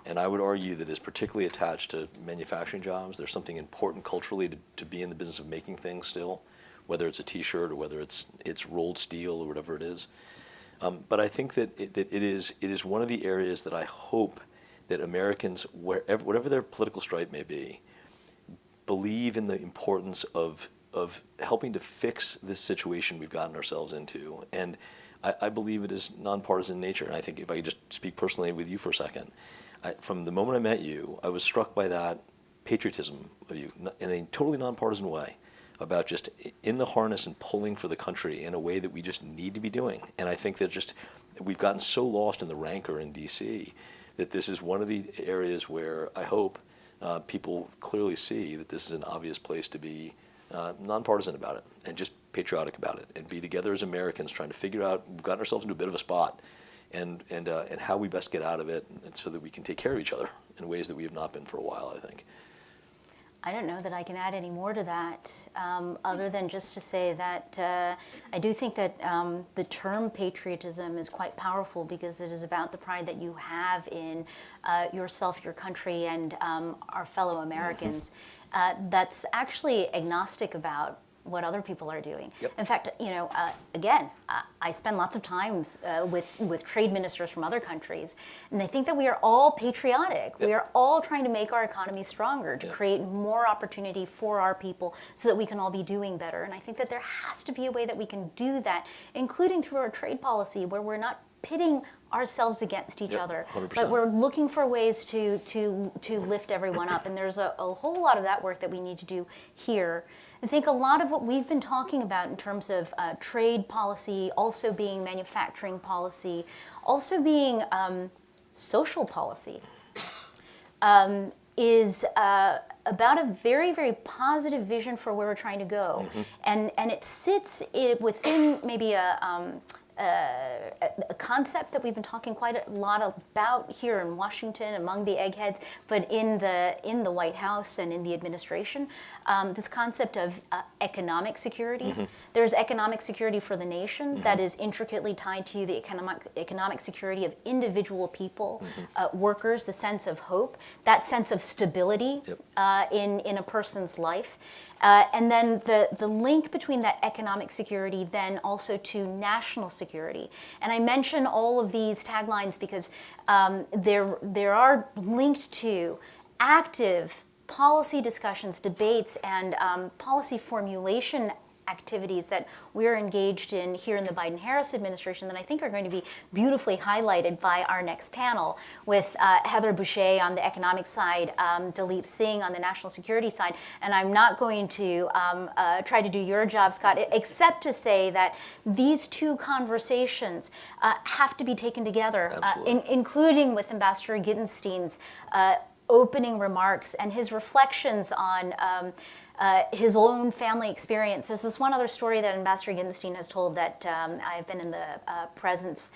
And I would argue that is particularly attached to manufacturing jobs. There's something important culturally to be in the business of making things still, whether it's a T-shirt or whether it's rolled steel or whatever it is. But I think that it is one of the areas that I hope that Americans, whatever their political stripe may be, believe in the importance of helping to fix this situation we've gotten ourselves into. And I believe it is nonpartisan nature. And I think if I could just speak personally with you for a second, from the moment I met you, I was struck by that patriotism of you in a totally nonpartisan way, about just in the harness and pulling for the country in a way that we just need to be doing. And I think that we've gotten so lost in the rancor in DC that this is one of the areas where I hope people clearly see that this is an obvious place to be nonpartisan about it and just patriotic about it and be together as Americans trying to figure out, we've gotten ourselves into a bit of a spot and how we best get out of it, and so that we can take care of each other in ways that we have not been for a while, I think. I don't know that I can add any more to that, other than just to say that I do think that the term patriotism is quite powerful, because it is about the pride that you have in yourself, your country, and our fellow Americans. That's actually agnostic about what other people are doing. Yep. In fact, again, I spend lots of times with trade ministers from other countries, and they think that we are all patriotic. Yep. We are all trying to make our economy stronger, to create more opportunity for our people so that we can all be doing better. And I think that there has to be a way that we can do that, including through our trade policy, where we're not pitting ourselves against each other, 100%. but we're looking for ways to lift everyone up. And there's a whole lot of that work that we need to do here. I think a lot of what we've been talking about in terms of trade policy, also being manufacturing policy, also being social policy, is about a very, very positive vision for where we're trying to go. And it sits within maybe a concept that we've been talking quite a lot about here in Washington among the eggheads, but in the White House and in the administration, this concept of economic security. There's economic security for the nation that is intricately tied to the economic security of individual people, workers, the sense of hope, that sense of stability in a person's life. And then the link between that economic security then also to national security. And I mention all of these taglines because there are linked to active policy discussions, debates, and policy formulation activities that we're engaged in here in the Biden-Harris administration that I think are going to be beautifully highlighted by our next panel, with Heather Boucher on the economic side, Dalip Singh on the national security side. And I'm not going to try to do your job, Scott, except to say that these two conversations have to be taken together, including with Ambassador Gitenstein's opening remarks and his reflections on his own family experience. There's this one other story that Ambassador Gitenstein has told that I've been in the presence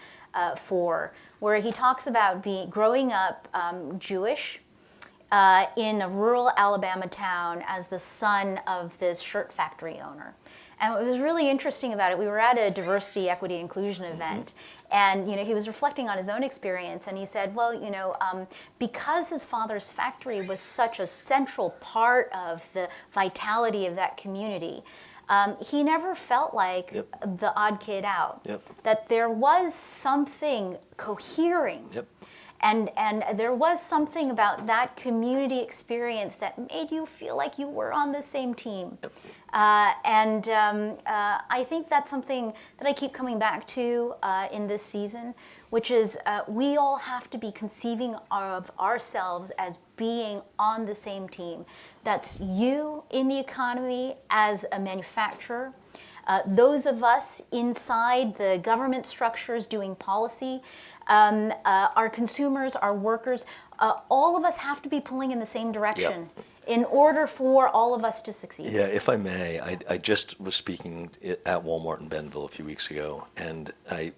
for, where he talks about growing up Jewish in a rural Alabama town as the son of this shirt factory owner. And what was really interesting about it, we were at a diversity, equity, inclusion event, and he was reflecting on his own experience, and he said, well, because his father's factory was such a central part of the vitality of that community, he never felt like the odd kid out, that there was something cohering. And there was something about that community experience that made you feel like you were on the same team. I think that's something that I keep coming back to in this season, which is we all have to be conceiving of ourselves as being on the same team. That's you in the economy as a manufacturer, those of us inside the government structures doing policy, our consumers, our workers, all of us have to be pulling in the same direction in order for all of us to succeed. Yeah, if I may, I just was speaking at Walmart in Bentonville a few weeks ago, and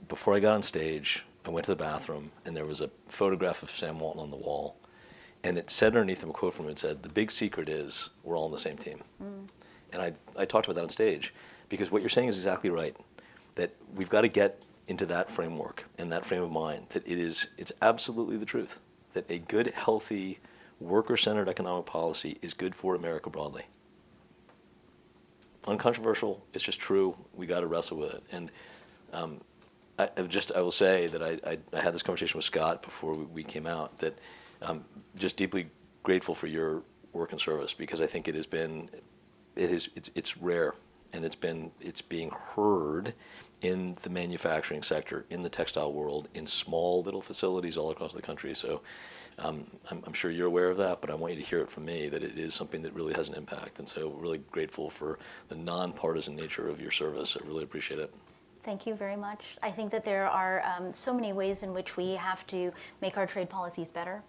before I got on stage, I went to the bathroom, and there was a photograph of Sam Walton on the wall, and it said underneath him, a quote from him, it said, "The big secret is we're all on the same team." And I talked about that on stage, because what you're saying is exactly right, that we've got to get into that framework and that frame of mind, that it's absolutely the truth, that a good, healthy, worker-centered economic policy is good for America broadly. Uncontroversial, it's just true, we got to wrestle with it. And I will say that I had this conversation with Scott before we came out, that just deeply grateful for your work and service, because I think it's rare, and it's being heard in the manufacturing sector, in the textile world, in small little facilities all across the country. So I'm sure you're aware of that, but I want you to hear it from me, that it is something that really has an impact. And so really grateful for the nonpartisan nature of your service. I really appreciate it. Thank you very much. I think that there are so many ways in which we have to make our trade policies better.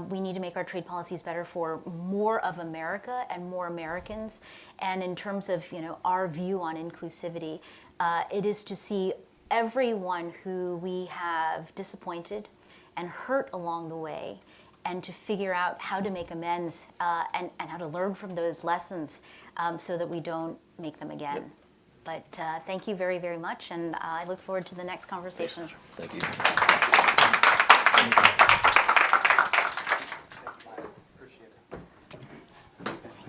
We need to make our trade policies better for more of America and more Americans. And in terms of our view on inclusivity, it is to see everyone who we have disappointed and hurt along the way, and to figure out how to make amends and how to learn from those lessons so that we don't make them again. Yep. But thank you very, very much, and I look forward to the next conversation. Thank you. Appreciate it.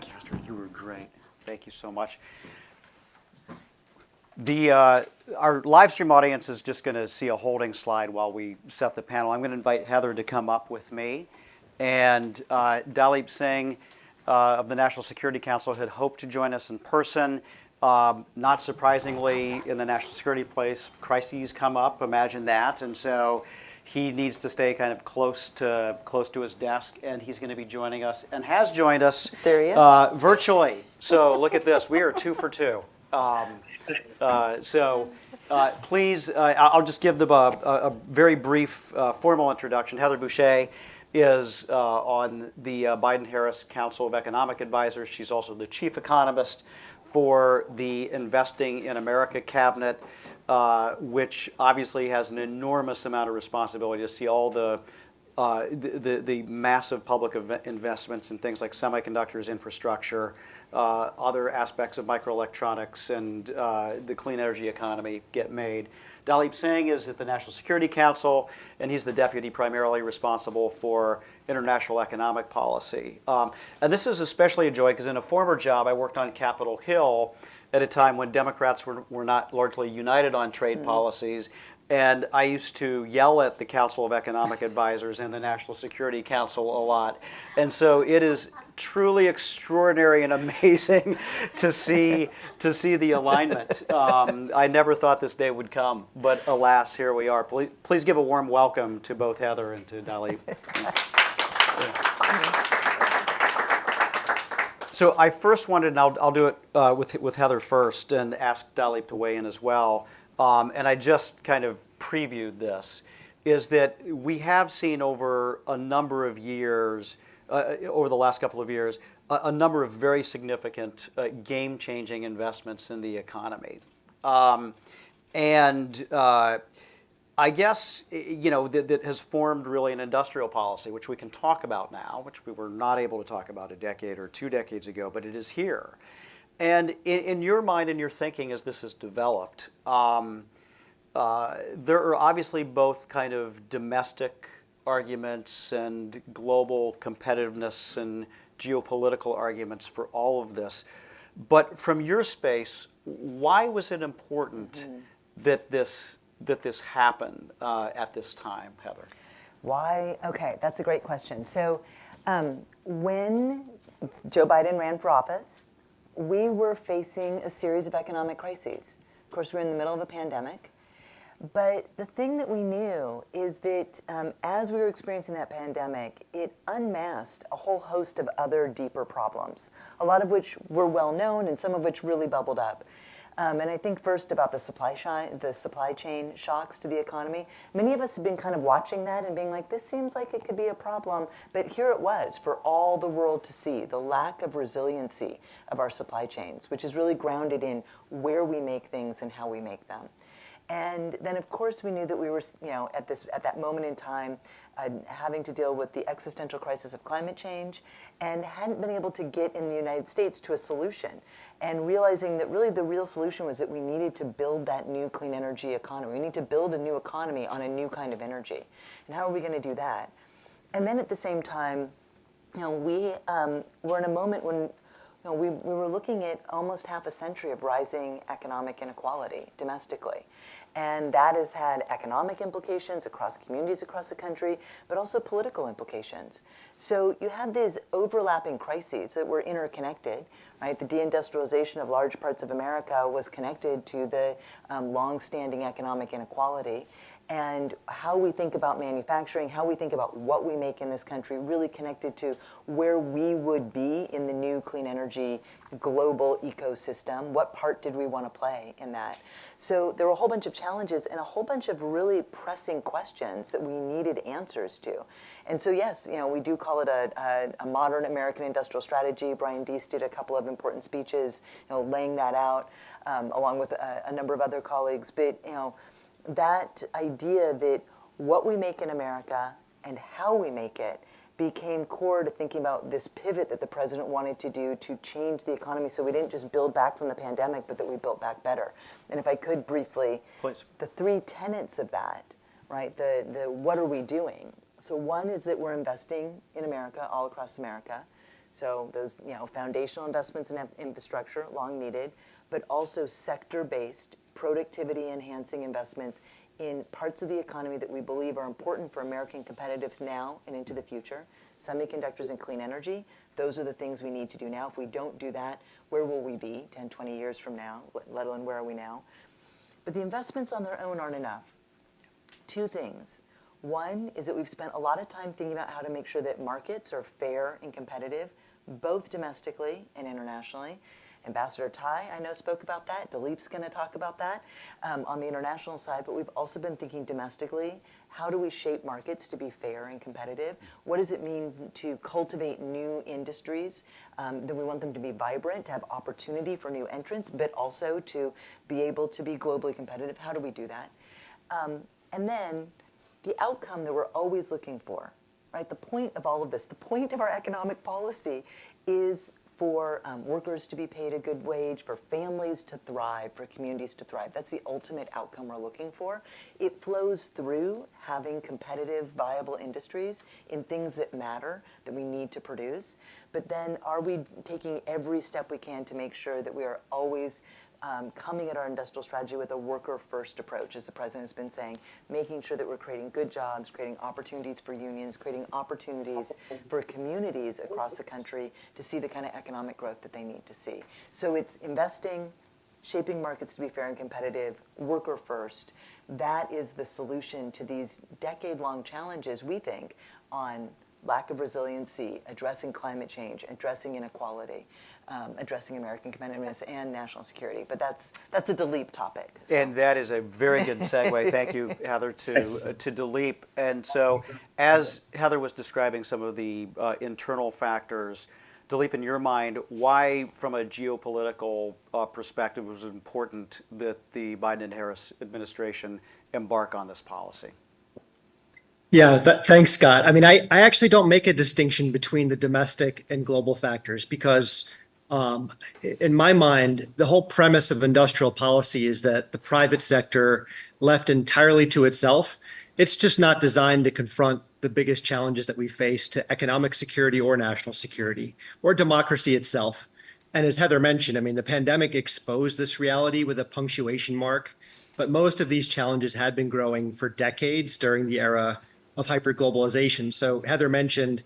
Pastor, you were great. Thank you so much. Our live stream audience is just going to see a holding slide while we set the panel. I'm going to invite Heather to come up with me. And Dalip Singh of the National Security Council had hoped to join us in person. Not surprisingly, in the national security place, crises come up, imagine that. And so he needs to stay kind of close to his desk, and he's going to be joining us, and has joined us There he is. Virtually. So look at this, we are 2 for 2. Please, I'll just give them a very brief formal introduction. Heather Boucher is on the Biden-Harris Council of Economic Advisors. She's also the chief economist for the Investing in America cabinet, which obviously has an enormous amount of responsibility to see all the massive public investments in things like semiconductors, infrastructure, other aspects of microelectronics, and the clean energy economy get made. Dalip Singh is at the National Security Council, and he's the deputy primarily responsible for international economic policy. And this is especially a joy because in a former job, I worked on Capitol Hill at a time when Democrats were not largely united on trade policies. And I used to yell at the Council of Economic Advisors and the National Security Council a lot. And so it is truly extraordinary and amazing to see the alignment. I never thought this day would come, but alas, here we are. Please give a warm welcome to both Heather and to Dalip. So I first wanted, and I'll do it with Heather first, and ask Dalip to weigh in as well. And I just kind of previewed this, is that we have seen over a number of years, over the last couple of years, a number of very significant game-changing investments in the economy. I guess, that has formed really an industrial policy, which we can talk about now, which we were not able to talk about a decade or 2 decades ago, but it is here. And in your mind and your thinking as this has developed, there are obviously both kind of domestic arguments and global competitiveness and geopolitical arguments for all of this. But from your space, why was it important that this happened at this time, Heather? Why? Okay, that's a great question. So when Joe Biden ran for office, we were facing a series of economic crises. Of course, we're in the middle of a pandemic. But the thing that we knew is that as we were experiencing that pandemic, it unmasked a whole host of other deeper problems, a lot of which were well known and some of which really bubbled up. And I think first about the supply chain shocks to the economy. Many of us have been kind of watching that and being like, this seems like it could be a problem. But here it was for all the world to see, the lack of resiliency of our supply chains, which is really grounded in where we make things and how we make them. And then, of course, we knew that we were, at that moment in time, having to deal with the existential crisis of climate change, and hadn't been able to get in the United States to a solution. And realizing that really the real solution was that we needed to build that new clean energy economy. We need to build a new economy on a new kind of energy. And how are we going to do that? And then at the same time, we were in a moment when we were looking at almost half a century of rising economic inequality domestically. And that has had economic implications across communities across the country, but also political implications. So you had these overlapping crises that were interconnected, right? The deindustrialization of large parts of America was connected to the long-standing economic inequality. And how we think about manufacturing, how we think about what we make in this country, really connected to where we would be in the new clean energy global ecosystem. What part did we want to play in that? So there were a whole bunch of challenges and a whole bunch of really pressing questions that we needed answers to. And so yes, we do call it a modern American industrial strategy. Brian Deese did a couple of important speeches, laying that out, along with a number of other colleagues. But that idea that what we make in America and how we make it became core to thinking about this pivot that the president wanted to do to change the economy, so we didn't just build back from the pandemic, but that we built back better. And if I could briefly, Please. The three tenets of that, right? The what are we doing? So one is that we're investing in America, all across America. So those foundational investments in infrastructure, long needed, but also sector-based, productivity-enhancing investments in parts of the economy that we believe are important for American competitiveness now and into the future. Semiconductors and clean energy, those are the things we need to do now. If we don't do that, where will we be 10, 20 years from now, let alone where are we now? But the investments on their own aren't enough. Two things. One is that we've spent a lot of time thinking about how to make sure that markets are fair and competitive, both domestically and internationally. Ambassador Tai, I know, spoke about that. Dileep's going to talk about that on the international side. But we've also been thinking domestically, how do we shape markets to be fair and competitive? What does it mean to cultivate new industries? That we want them to be vibrant, to have opportunity for new entrants, but also to be able to be globally competitive. How do we do that? And then the outcome that we're always looking for, right? The point of all of this, the point of our economic policy is for workers to be paid a good wage, for families to thrive, for communities to thrive. That's the ultimate outcome we're looking for. It flows through having competitive, viable industries in things that matter, that we need to produce. But then are we taking every step we can to make sure that we are always coming at our industrial strategy with a worker-first approach, as the president has been saying, making sure that we're creating good jobs, creating opportunities for unions, creating opportunities for communities across the country to see the kind of economic growth that they need to see. So it's investing, shaping markets to be fair and competitive, worker-first. That is the solution to these decade-long challenges, we think, on lack of resiliency, addressing climate change, addressing inequality, addressing American competitiveness and national security. But that's a Dileep topic. So. And that is a very good segue. Thank you, Heather, to Dileep. And so as Heather was describing some of the internal factors, Dileep, in your mind, why, from a geopolitical perspective, was it important that the Biden and Harris administration embark on this policy? Yeah, thanks, Scott. I mean, I actually don't make a distinction between the domestic and global factors because in my mind, the whole premise of industrial policy is that the private sector, left entirely to itself, it's just not designed to confront the biggest challenges that we face to economic security or national security or democracy itself. And as Heather mentioned, I mean, the pandemic exposed this reality with a punctuation mark, but most of these challenges had been growing for decades during the era of hyperglobalization. So Heather mentioned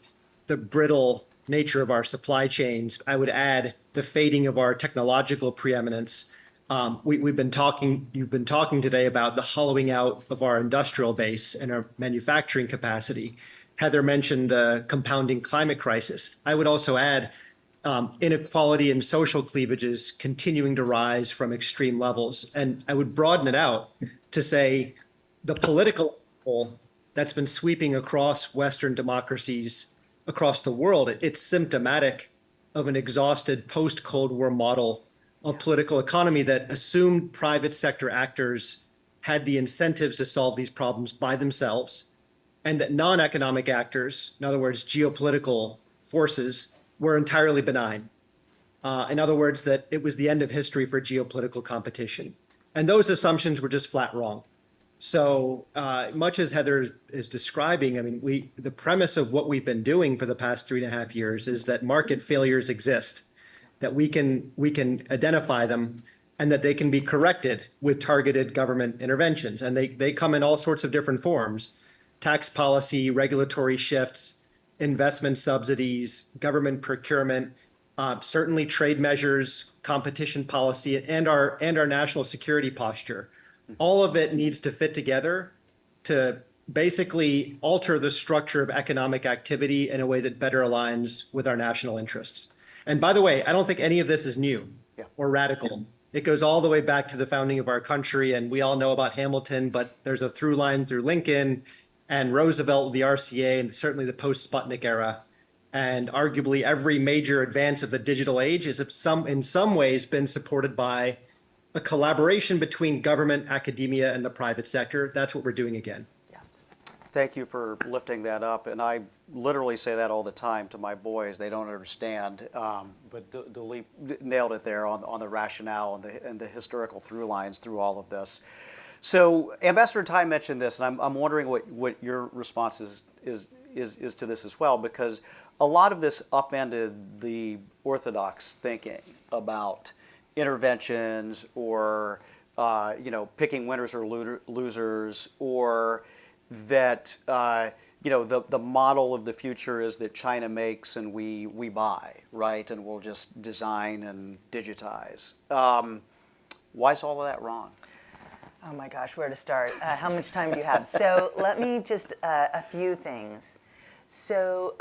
the brittle nature of our supply chains. I would add the fading of our technological preeminence. You've been talking today about the hollowing out of our industrial base and our manufacturing capacity. Heather mentioned the compounding climate crisis. I would also add inequality and social cleavages continuing to rise from extreme levels. And I would broaden it out to say the political evil that's been sweeping across Western democracies across the world, it's symptomatic of an exhausted post-Cold War model of political economy that assumed private sector actors had the incentives to solve these problems by themselves, and that non-economic actors, in other words, geopolitical forces, were entirely benign. In other words, that it was the end of history for geopolitical competition. And those assumptions were just flat wrong. So much as Heather is describing, I mean, the premise of what we've been doing for the past 3.5 years is that market failures exist, that we can identify them, and that they can be corrected with targeted government interventions. And they come in all sorts of different forms: tax policy, regulatory shifts, investment subsidies, government procurement, certainly trade measures, competition policy, and our national security posture. All of it needs to fit together to basically alter the structure of economic activity in a way that better aligns with our national interests. And by the way, I don't think any of this is new or radical. It goes all the way back to the founding of our country, and we all know about Hamilton, but there's a through line through Lincoln and Roosevelt with the RCA, and certainly the post-Sputnik era. And arguably every major advance of the digital age is in some ways been supported by a collaboration between government, academia, and the private sector. That's what we're doing again. Yes. Thank you for lifting that up. And I literally say that all the time to my boys. They don't understand, but Dilip nailed it there on the rationale and the historical through lines through all of this. So Ambassador Tai mentioned this, and I'm wondering what your response is to this as well, because a lot of this upended the orthodox thinking about interventions or picking winners or losers, or that the model of the future is that China makes and we buy, right, and we'll just design and digitize. Why is all of that wrong? Oh my gosh, where to start? How much time do you have? So let me just, a few things. So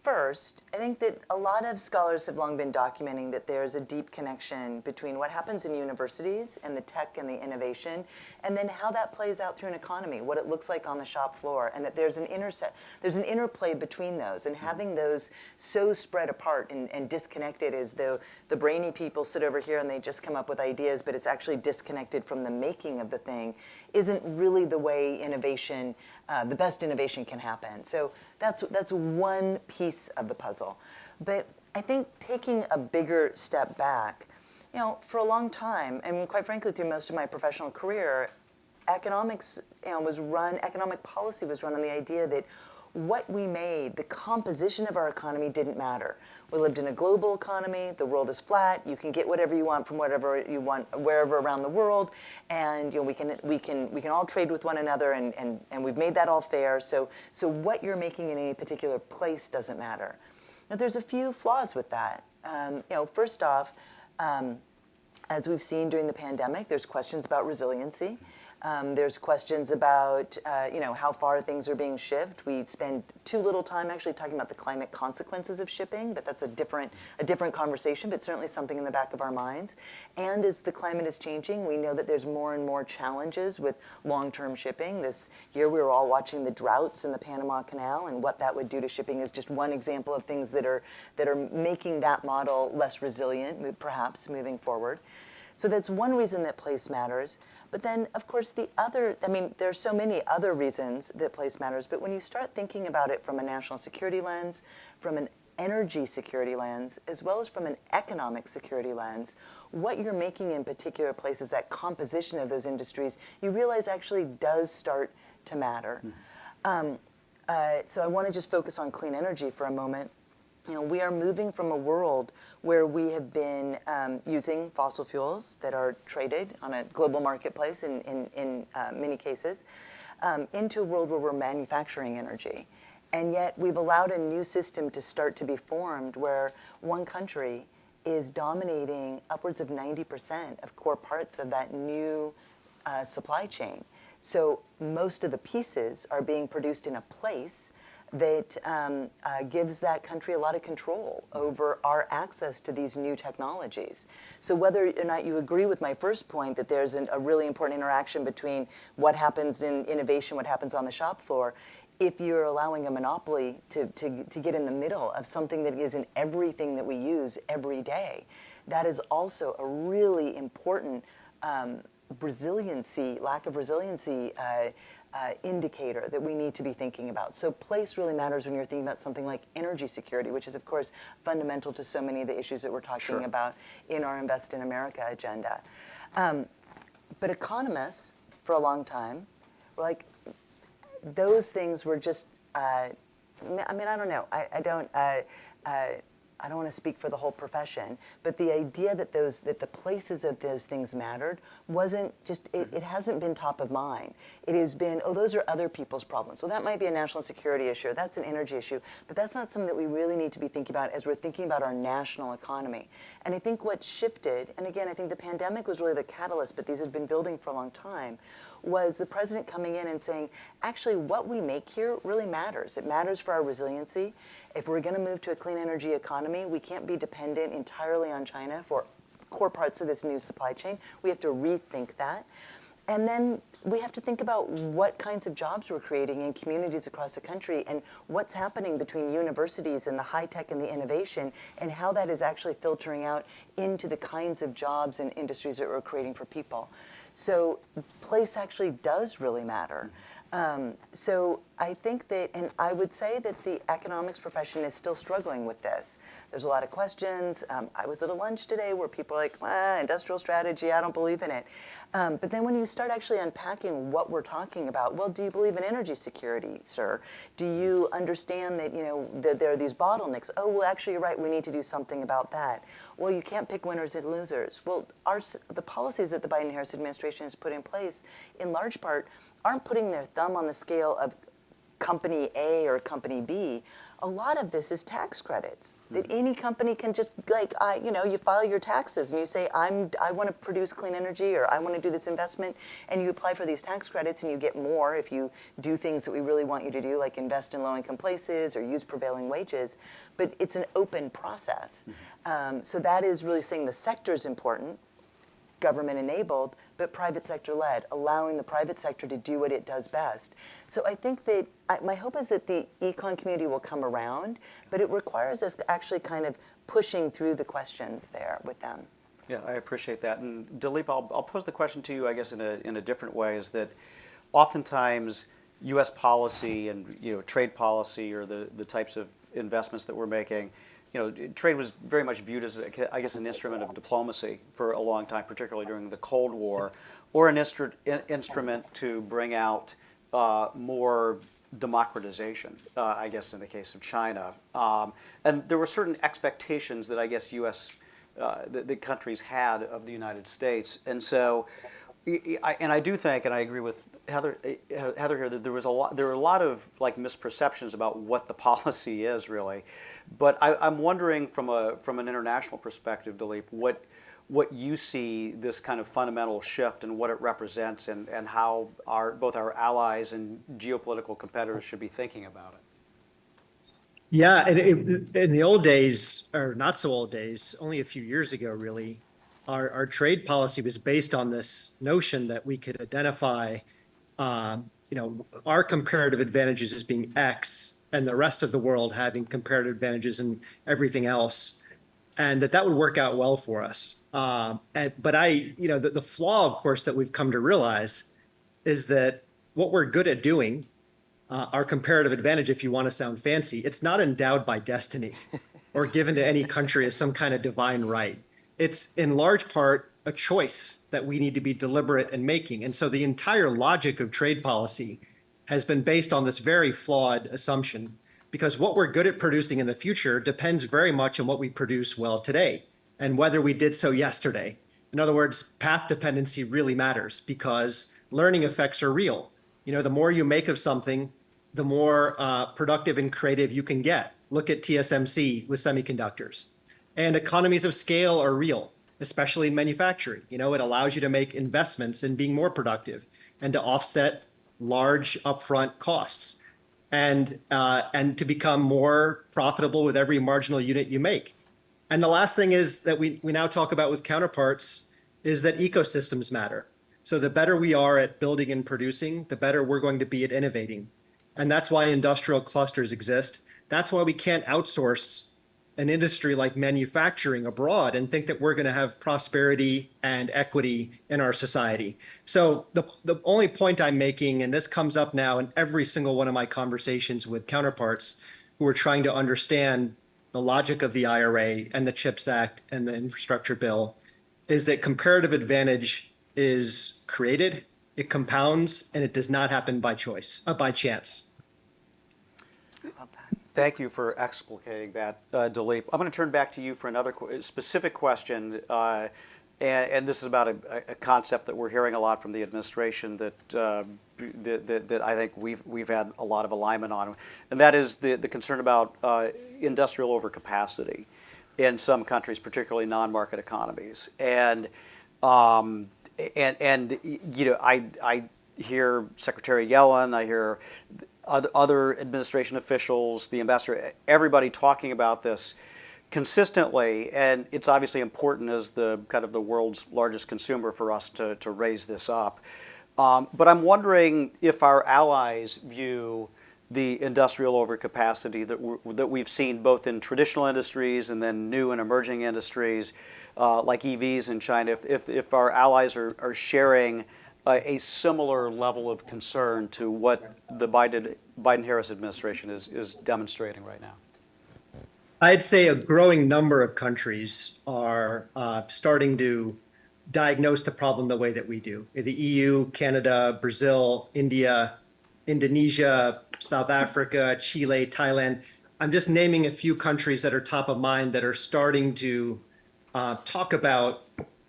first, I think that a lot of scholars have long been documenting that there's a deep connection between what happens in universities and the tech and the innovation, and then how that plays out through an economy, what it looks like on the shop floor, and that there's an interplay between those, and having those so spread apart and disconnected as though the brainy people sit over here and they just come up with ideas, but it's actually disconnected from the making of the thing, isn't really the way innovation, the best innovation can happen. So that's one piece of the puzzle. But I think taking a bigger step back, for a long time, and quite frankly through most of my professional career, economic policy was run on the idea that what we made, the composition of our economy didn't matter. We lived in a global economy, the world is flat, you can get whatever you want from whatever you want, wherever around the world, and we can all trade with one another, and we've made that all fair, so what you're making in any particular place doesn't matter. Now there's a few flaws with that. First off, as we've seen during the pandemic, there's questions about resiliency. There's questions about, how far things are being shipped. We spend too little time actually talking about the climate consequences of shipping, but that's a different conversation, but certainly something in the back of our minds. And as the climate is changing, we know that there's more and more challenges with long-term shipping. This year we were all watching the droughts in the Panama Canal, and what that would do to shipping is just one example of things that are making that model less resilient, perhaps, moving forward. So that's one reason that place matters. But then, of course, there are so many other reasons that place matters, but when you start thinking about it from a national security lens, from an energy security lens, as well as from an economic security lens, what you're making in particular places, that composition of those industries, you realize actually does start to matter. So I want to just focus on clean energy for a moment. We are moving from a world where we have been using fossil fuels that are traded on a global marketplace in many cases, into a world where we're manufacturing energy. And yet we've allowed a new system to start to be formed where one country is dominating upwards of 90% of core parts of that new supply chain. So most of the pieces are being produced in a place that gives that country a lot of control over our access to these new technologies. So whether or not you agree with my first point that there's a really important interaction between what happens in innovation, what happens on the shop floor, if you're allowing a monopoly to get in the middle of something that is in everything that we use every day, that is also a really important lack of resiliency indicator that we need to be thinking about. So place really matters when you're thinking about something like energy security, which is, of course, fundamental to so many of the issues that we're talking about in our Invest in America agenda. But economists, for a long time, were like, those things were just, I mean, I don't know. I don't want to speak for the whole profession, but the idea that the places that those things mattered wasn't just, it hasn't been top of mind. It has been, oh, those are other people's problems. Well, that might be a national security issue, or that's an energy issue, but that's not something that we really need to be thinking about as we're thinking about our national economy. And I think what shifted, and again, I think the pandemic was really the catalyst, but these had been building for a long time, was the president coming in and saying, actually, what we make here really matters. It matters for our resiliency. If we're going to move to a clean energy economy, we can't be dependent entirely on China for core parts of this new supply chain. We have to rethink that. And then we have to think about what kinds of jobs we're creating in communities across the country and what's happening between universities and the high tech and the innovation and how that is actually filtering out into the kinds of jobs and industries that we're creating for people. So place actually does really matter. So I think that, and I would say that the economics profession is still struggling with this. There's a lot of questions. I was at a lunch today where people are like, industrial strategy, I don't believe in it. But then when you start actually unpacking what we're talking about, well, do you believe in energy security, sir? Do you understand that, that there are these bottlenecks? Oh, well, actually, you're right, we need to do something about that. Well, you can't pick winners and losers. Well, the policies that the Biden-Harris administration has put in place, in large part, aren't putting their thumb on the scale of company A or company B. A lot of this is tax credits that any company can just you file your taxes and you say, I want to produce clean energy or I want to do this investment, and you apply for these tax credits and you get more if you do things that we really want you to do, like invest in low-income places or use prevailing wages. But it's an open process. So that is really saying the sector is important, government enabled, but private sector led, allowing the private sector to do what it does best. So I think that my hope is that the econ community will come around, but it requires us to actually kind of pushing through the questions there with them. Yeah, I appreciate that. And Dilip, I'll pose the question to you, I guess, in a different way, is that oftentimes U.S. policy and trade policy or the types of investments that we're making, trade was very much viewed as, I guess, an instrument of diplomacy for a long time, particularly during the Cold War, or an instrument to bring out more democratization, I guess, in the case of China. And there were certain expectations that I guess U.S. The countries had of the United States. And so, I do think, and I agree with Heather here, that there were a lot of misperceptions about what the policy is really. But I'm wondering from an international perspective, Dilip, what you see this kind of fundamental shift and what it represents, and how both our allies and geopolitical competitors should be thinking about it. Yeah, and in the old days, or not so old days, only a few years ago, really, our trade policy was based on this notion that we could identify, our comparative advantages as being X, and the rest of the world having comparative advantages in everything else, and that would work out well for us. But the flaw, of course, that we've come to realize is that what we're good at doing, our comparative advantage, if you want to sound fancy, it's not endowed by destiny or given to any country as some kind of divine right. It's in large part a choice that we need to be deliberate in making. And so the entire logic of trade policy has been based on this very flawed assumption, because what we're good at producing in the future depends very much on what we produce well today and whether we did so yesterday. In other words, path dependency really matters because learning effects are real. The more you make of something, the more productive and creative you can get. Look at TSMC with semiconductors. And economies of scale are real, especially in manufacturing. It allows you to make investments in being more productive and to offset large upfront costs. and to become more profitable with every marginal unit you make. And the last thing is that we now talk about with counterparts is that ecosystems matter. So the better we are at building and producing, the better we're going to be at innovating. And that's why industrial clusters exist. That's why we can't outsource an industry like manufacturing abroad and think that we're going to have prosperity and equity in our society. So the only point I'm making, and this comes up now in every single one of my conversations with counterparts who are trying to understand the logic of the IRA and the CHIPS Act and the infrastructure bill, is that comparative advantage is created, it compounds, and it does not happen by chance. Thank you for explicating that, Dilip. I'm going to turn back to you for another specific question, and this is about a concept that we're hearing a lot from the administration that I think we've had a lot of alignment on, and that is the concern about industrial overcapacity in some countries, particularly non-market economies, and you know, I hear Secretary Yellen, I hear other administration officials, the ambassador, everybody talking about this consistently, and it's obviously important as the kind of the world's largest consumer for us to raise this up. But I'm wondering if our allies view the industrial overcapacity that we've seen both in traditional industries and then new and emerging industries like EVs in China, if our allies are sharing a similar level of concern to what the Biden-Harris administration is demonstrating right now. I'd say a growing number of countries are starting to diagnose the problem the way that we do. The EU, Canada, Brazil, India, Indonesia, South Africa, Chile, Thailand. I'm just naming a few countries that are top of mind that are starting to talk about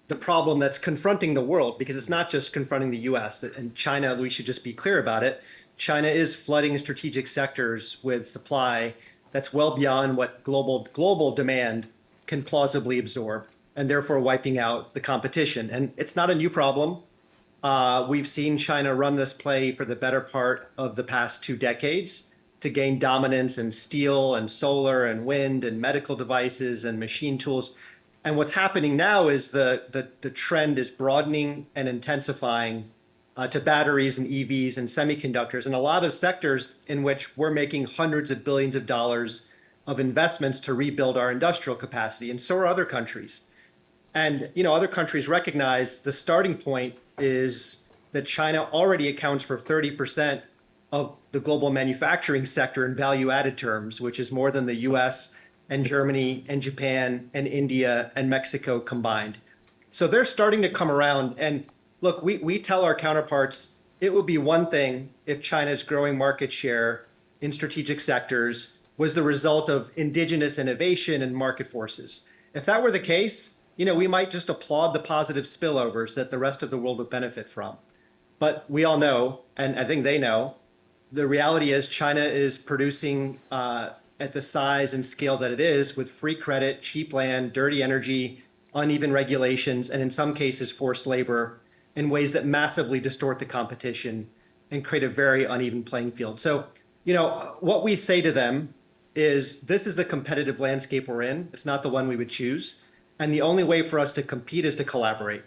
the problem that's confronting the world, because it's not just confronting the US. And China, we should just be clear about it. China is flooding strategic sectors with supply that's well beyond what global demand can plausibly absorb, and therefore wiping out the competition. And it's not a new problem. We've seen China run this play for the better part of the past 2 decades to gain dominance in steel and solar and wind and medical devices and machine tools. And what's happening now is the trend is broadening and intensifying to batteries and EVs and semiconductors, and a lot of sectors in which we're making hundreds of billions of dollars of investments to rebuild our industrial capacity, and so are other countries. And other countries recognize the starting point is that China already accounts for 30% of the global manufacturing sector in value-added terms, which is more than the US and Germany and Japan and India and Mexico combined. So they're starting to come around. And look, we tell our counterparts, it would be one thing if China's growing market share in strategic sectors was the result of indigenous innovation and market forces. If that were the case, we might just applaud the positive spillovers that the rest of the world would benefit from. But we all know, and I think they know, the reality is China is producing at the size and scale that it is with free credit, cheap land, dirty energy, uneven regulations, and in some cases forced labor in ways that massively distort the competition and create a very uneven playing field. So, what we say to them is this is the competitive landscape we're in. It's not the one we would choose. And the only way for us to compete is to collaborate.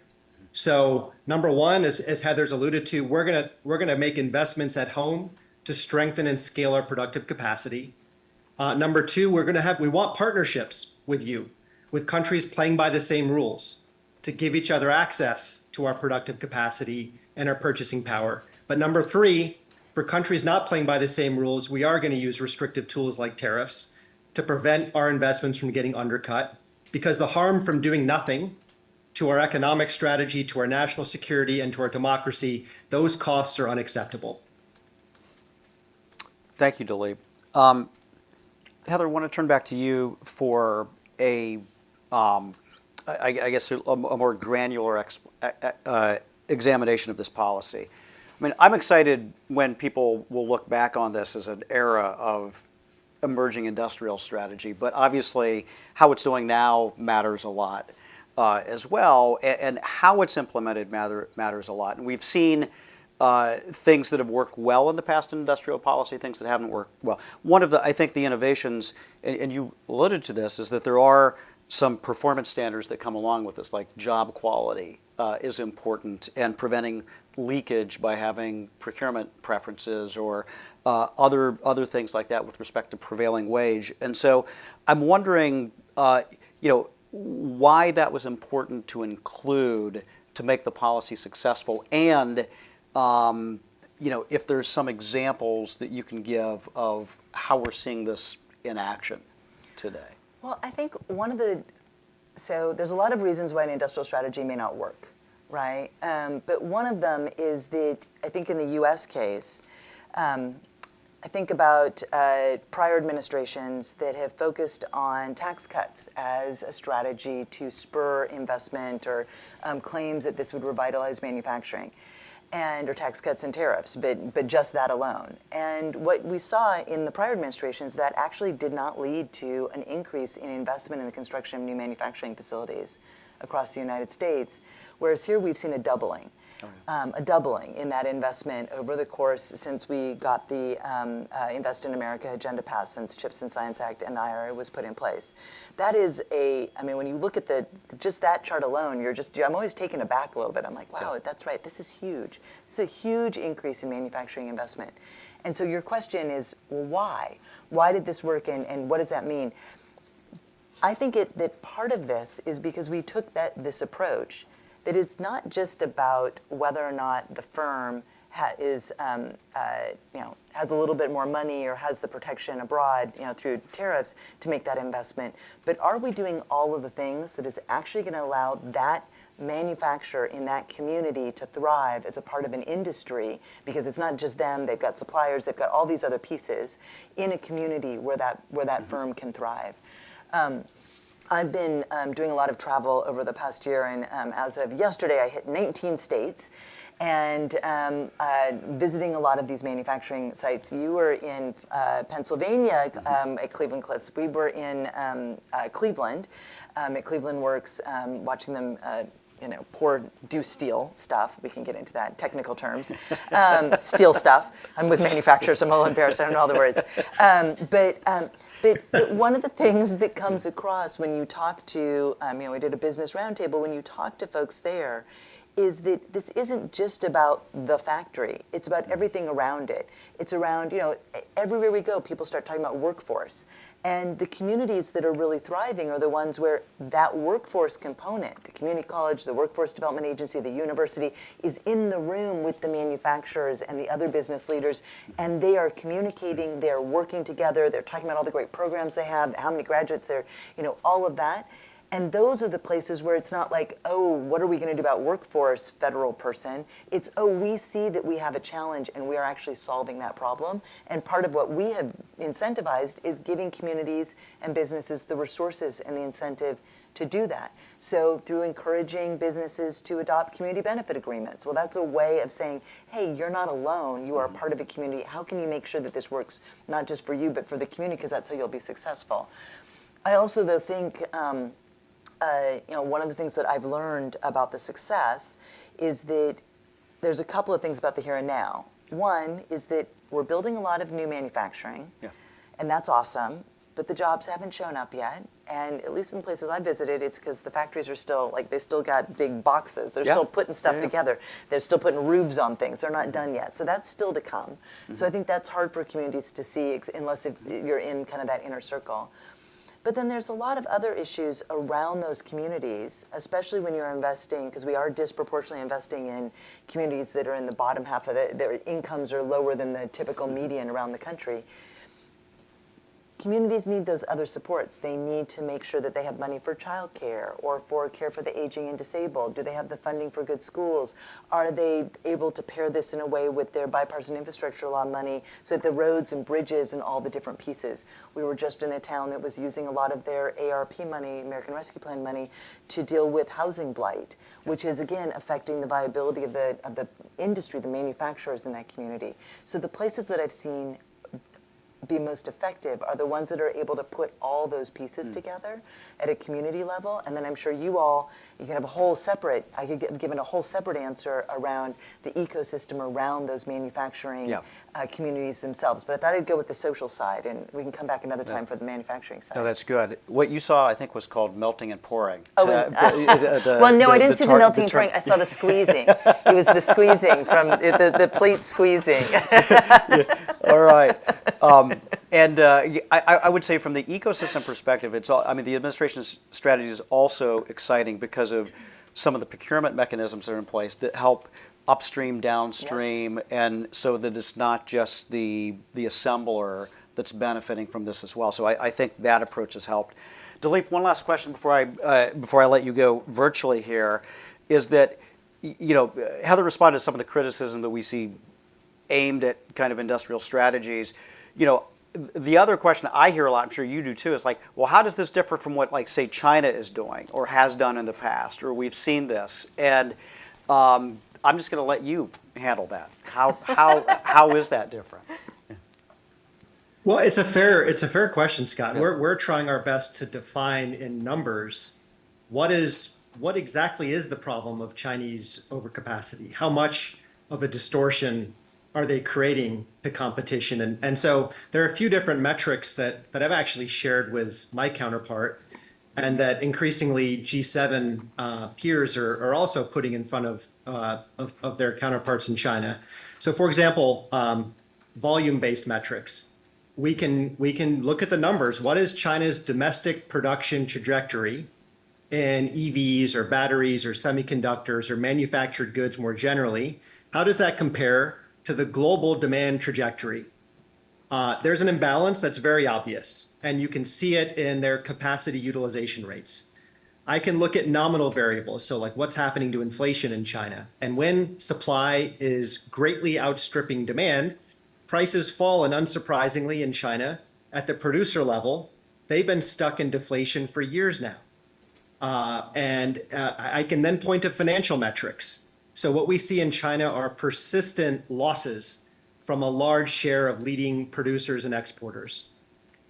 So number one, as Heather's alluded to, we're gonna make investments at home to strengthen and scale our productive capacity. Number two, we want partnerships with countries playing by the same rules to give each other access to our productive capacity and our purchasing power. But number three, for countries not playing by the same rules, we are going to use restrictive tools like tariffs to prevent our investments from getting undercut, because the harm from doing nothing to our economic strategy, to our national security, and to our democracy, those costs are unacceptable. Thank you, Dilip. Heather, I want to turn back to you for I guess, a more granular examination of this policy. I mean, I'm excited when people will look back on this as an era of emerging industrial strategy, but obviously how it's doing now matters a lot as well, and how it's implemented matters a lot. And we've seen things that have worked well in the past in industrial policy, things that haven't worked well. One of the, I think, the innovations, and you alluded to this, is that there are some performance standards that come along with this, like job quality is important, and preventing leakage by having procurement preferences or other things like that with respect to prevailing wage. And so I'm wondering, why that was important to include to make the policy successful, and if there's some examples that you can give of how we're seeing this in action today. Well, I think so there's a lot of reasons why an industrial strategy may not work, right? But one of them is that I think in the U.S. case, I think about prior administrations that have focused on tax cuts as a strategy to spur investment, or claims that this would revitalize manufacturing, or tax cuts and tariffs, but just that alone. And what we saw in the prior administrations, that actually did not lead to an increase in investment in the construction of new manufacturing facilities across the United States, whereas here we've seen a doubling. A doubling in that investment over the course since we got the Invest in America agenda passed, since CHIPS and Science Act and the IRA was put in place. That is when you look at just that chart alone, I'm always taken aback a little bit. I'm like, wow, that's right, this is huge. This is a huge increase in manufacturing investment. And so your question is, well, why? Why did this work, and what does that mean? I think that part of this is because we took this approach that is not just about whether or not the firm has a little bit more money or has the protection abroad, through tariffs to make that investment, but are we doing all of the things that is actually going to allow that manufacturer in that community to thrive as a part of an industry, because it's not just them, they've got suppliers, they've got all these other pieces in a community where that firm can thrive. I've been doing a lot of travel over the past year, and as of yesterday, I hit 19 states, and visiting a lot of these manufacturing sites. You were in Pennsylvania at Cleveland Cliffs. We were in Cleveland at Cleveland Works, watching them do steel stuff. We can get into that, technical terms. Steel stuff. I'm with manufacturers, I'm a little embarrassed, I don't know all the words. But one of the things that comes across when you talk to, we did a business roundtable, when you talk to folks there, is that this isn't just about the factory. It's about everything around it. It's around, everywhere we go, people start talking about workforce. And the communities that are really thriving are the ones where that workforce component, the community college, the workforce development agency, the university, is in the room with the manufacturers and the other business leaders, and they are communicating, they're working together, they're talking about all the great programs they have, how many graduates they're, all of that. And those are the places where it's not like, oh, what are we going to do about workforce, federal person? It's, oh, we see that we have a challenge and we are actually solving that problem. And part of what we have incentivized is giving communities and businesses the resources and the incentive to do that. So through encouraging businesses to adopt community benefit agreements, well, that's a way of saying, hey, you're not alone, you are part of a community. How can you make sure that this works not just for you, but for the community, because that's how you'll be successful. I also, though, think one of the things that I've learned about the success is that there's a couple of things about the here and now. One is that we're building a lot of new manufacturing, and that's awesome, but the jobs haven't shown up yet. And at least in places I visited, it's because the factories are still, they still got big boxes. They're still putting stuff together. They're still putting roofs on things. They're not done yet. So that's still to come. So I think that's hard for communities to see unless you're in kind of that inner circle. But then there's a lot of other issues around those communities, especially when you're investing, because we are disproportionately investing in communities that are in the bottom half of their incomes are lower than the typical median around the country. Communities need those other supports. They need to make sure that they have money for childcare or for care for the aging and disabled. Do they have the funding for good schools? Are they able to pair this in a way with their bipartisan infrastructure law money so that the roads and bridges and all the different pieces? We were just in a town that was using a lot of their ARP money, American Rescue Plan money, to deal with housing blight, which is, again, affecting the viability of the industry, the manufacturers in that community. So the places that I've seen be most effective are the ones that are able to put all those pieces together at a community level. And then I'm sure you can have a whole separate, I could get given a whole separate answer around the ecosystem around those manufacturing communities themselves. But I thought I'd go with the social side, and we can come back another time for the manufacturing side. No, that's good. What you saw, I think, was called melting and pouring. Oh, well, no, I didn't see the melting and pouring. I saw the squeezing. It was the squeezing from the plate squeezing. All right. I would say from the ecosystem perspective, the administration's strategy is also exciting because of some of the procurement mechanisms that are in place that help upstream, downstream, and so that it's not just the assembler that's benefiting from this as well. So I think that approach has helped. Dilip, one last question before I let you go virtually here, is that Heather responded to some of the criticism that we see aimed at kind of industrial strategies. The other question I hear a lot, I'm sure you do too, is like, well, how does this differ from what, like, say, China is doing or has done in the past, or we've seen this? And I'm just going to let you handle that. How is that different? Well, it's a fair question, Scott. Yeah. We're trying our best to define in numbers what exactly is the problem of Chinese overcapacity. How much of a distortion are they creating to competition? And so there are a few different metrics that I've actually shared with my counterpart, and that increasingly G7 peers are also putting in front of their counterparts in China. So, for example, volume-based metrics. We can look at the numbers. What is China's domestic production trajectory in EVs or batteries or semiconductors or manufactured goods more generally? How does that compare to the global demand trajectory? There's an imbalance that's very obvious, and you can see it in their capacity utilization rates. I can look at nominal variables, so like what's happening to inflation in China. And when supply is greatly outstripping demand, prices fall, and unsurprisingly in China, at the producer level, they've been stuck in deflation for years now. I can then point to financial metrics. So what we see in China are persistent losses from a large share of leading producers and exporters.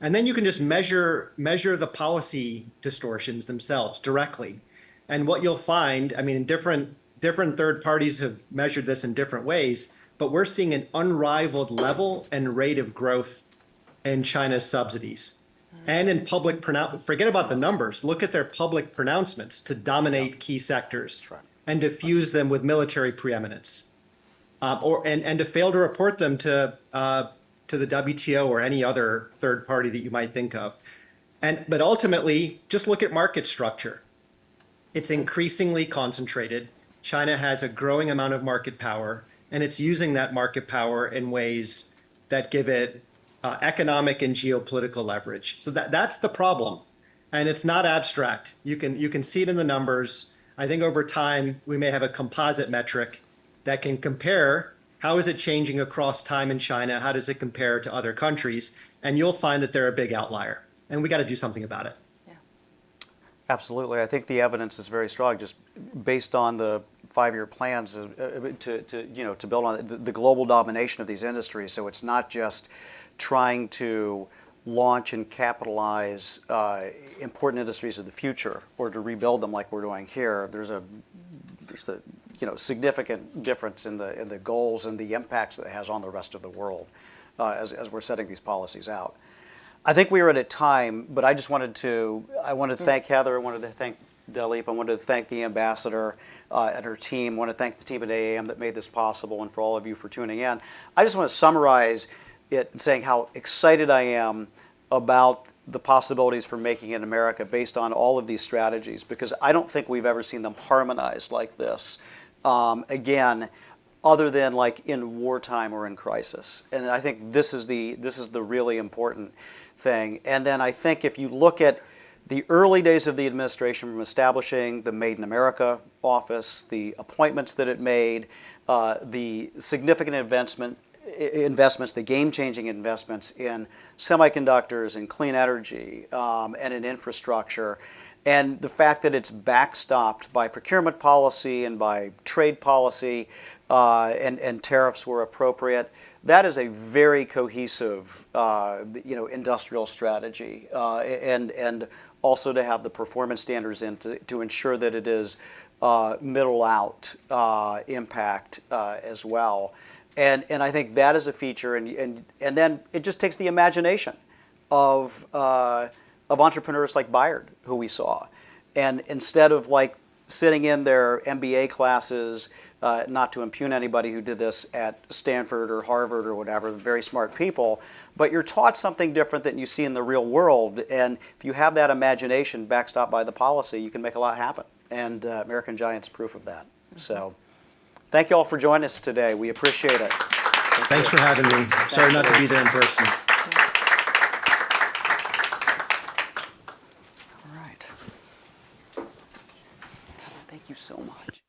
And then you can just measure the policy distortions themselves directly. And what you'll find, different third parties have measured this in different ways, but we're seeing an unrivaled level and rate of growth in China's subsidies. And in public forget about the numbers, look at their public pronouncements to dominate key sectors and diffuse them with military preeminence. And to fail to report them to the WTO or any other third party that you might think of. But ultimately, just look at market structure. It's increasingly concentrated. China has a growing amount of market power, and it's using that market power in ways that give it economic and geopolitical leverage. So that's the problem. And it's not abstract. You can see it in the numbers. I think over time, we may have a composite metric that can compare how is it changing across time in China, how does it compare to other countries, and you'll find that they're a big outlier, and we got to do something about it. Yeah. Absolutely. I think the evidence is very strong, just based on the 5-year plans to build on the global domination of these industries. So it's not just trying to launch and capitalize important industries of the future or to rebuild them like we're doing here. There's a significant difference in the goals and the impacts that it has on the rest of the world as we're setting these policies out. I think we are at a time, but I wanted to thank Heather, I wanted to thank Dilip, I wanted to thank the ambassador and her team, I want to thank the team at AAM that made this possible, and for all of you for tuning in. I just want to summarize it in saying how excited I am about the possibilities for making it in America based on all of these strategies, because I don't think we've ever seen them harmonized like this. Again, other than like in wartime or in crisis. And I think this is the really important thing. And then I think if you look at the early days of the administration, from establishing the Made in America office, the appointments that it made, the significant investments, the game-changing investments in semiconductors and clean energy and in infrastructure, and the fact that it's backstopped by procurement policy and by trade policy and tariffs were appropriate, that is a very cohesive, industrial strategy, and also to have the performance standards in to ensure that it is middle out impact as well. And I think that is a feature, and then it just takes the imagination of entrepreneurs like Bayard, who we saw, and instead of like sitting in their MBA classes, not to impugn anybody who did this at Stanford or Harvard or whatever, very smart people, but you're taught something different than you see in the real world, and if you have that imagination backstopped by the policy, you can make a lot happen, and American Giant's proof of that. So. Thank you all for joining us today. We appreciate it. Thanks for having me. Sorry not to be there in person. All right. Thank you so much.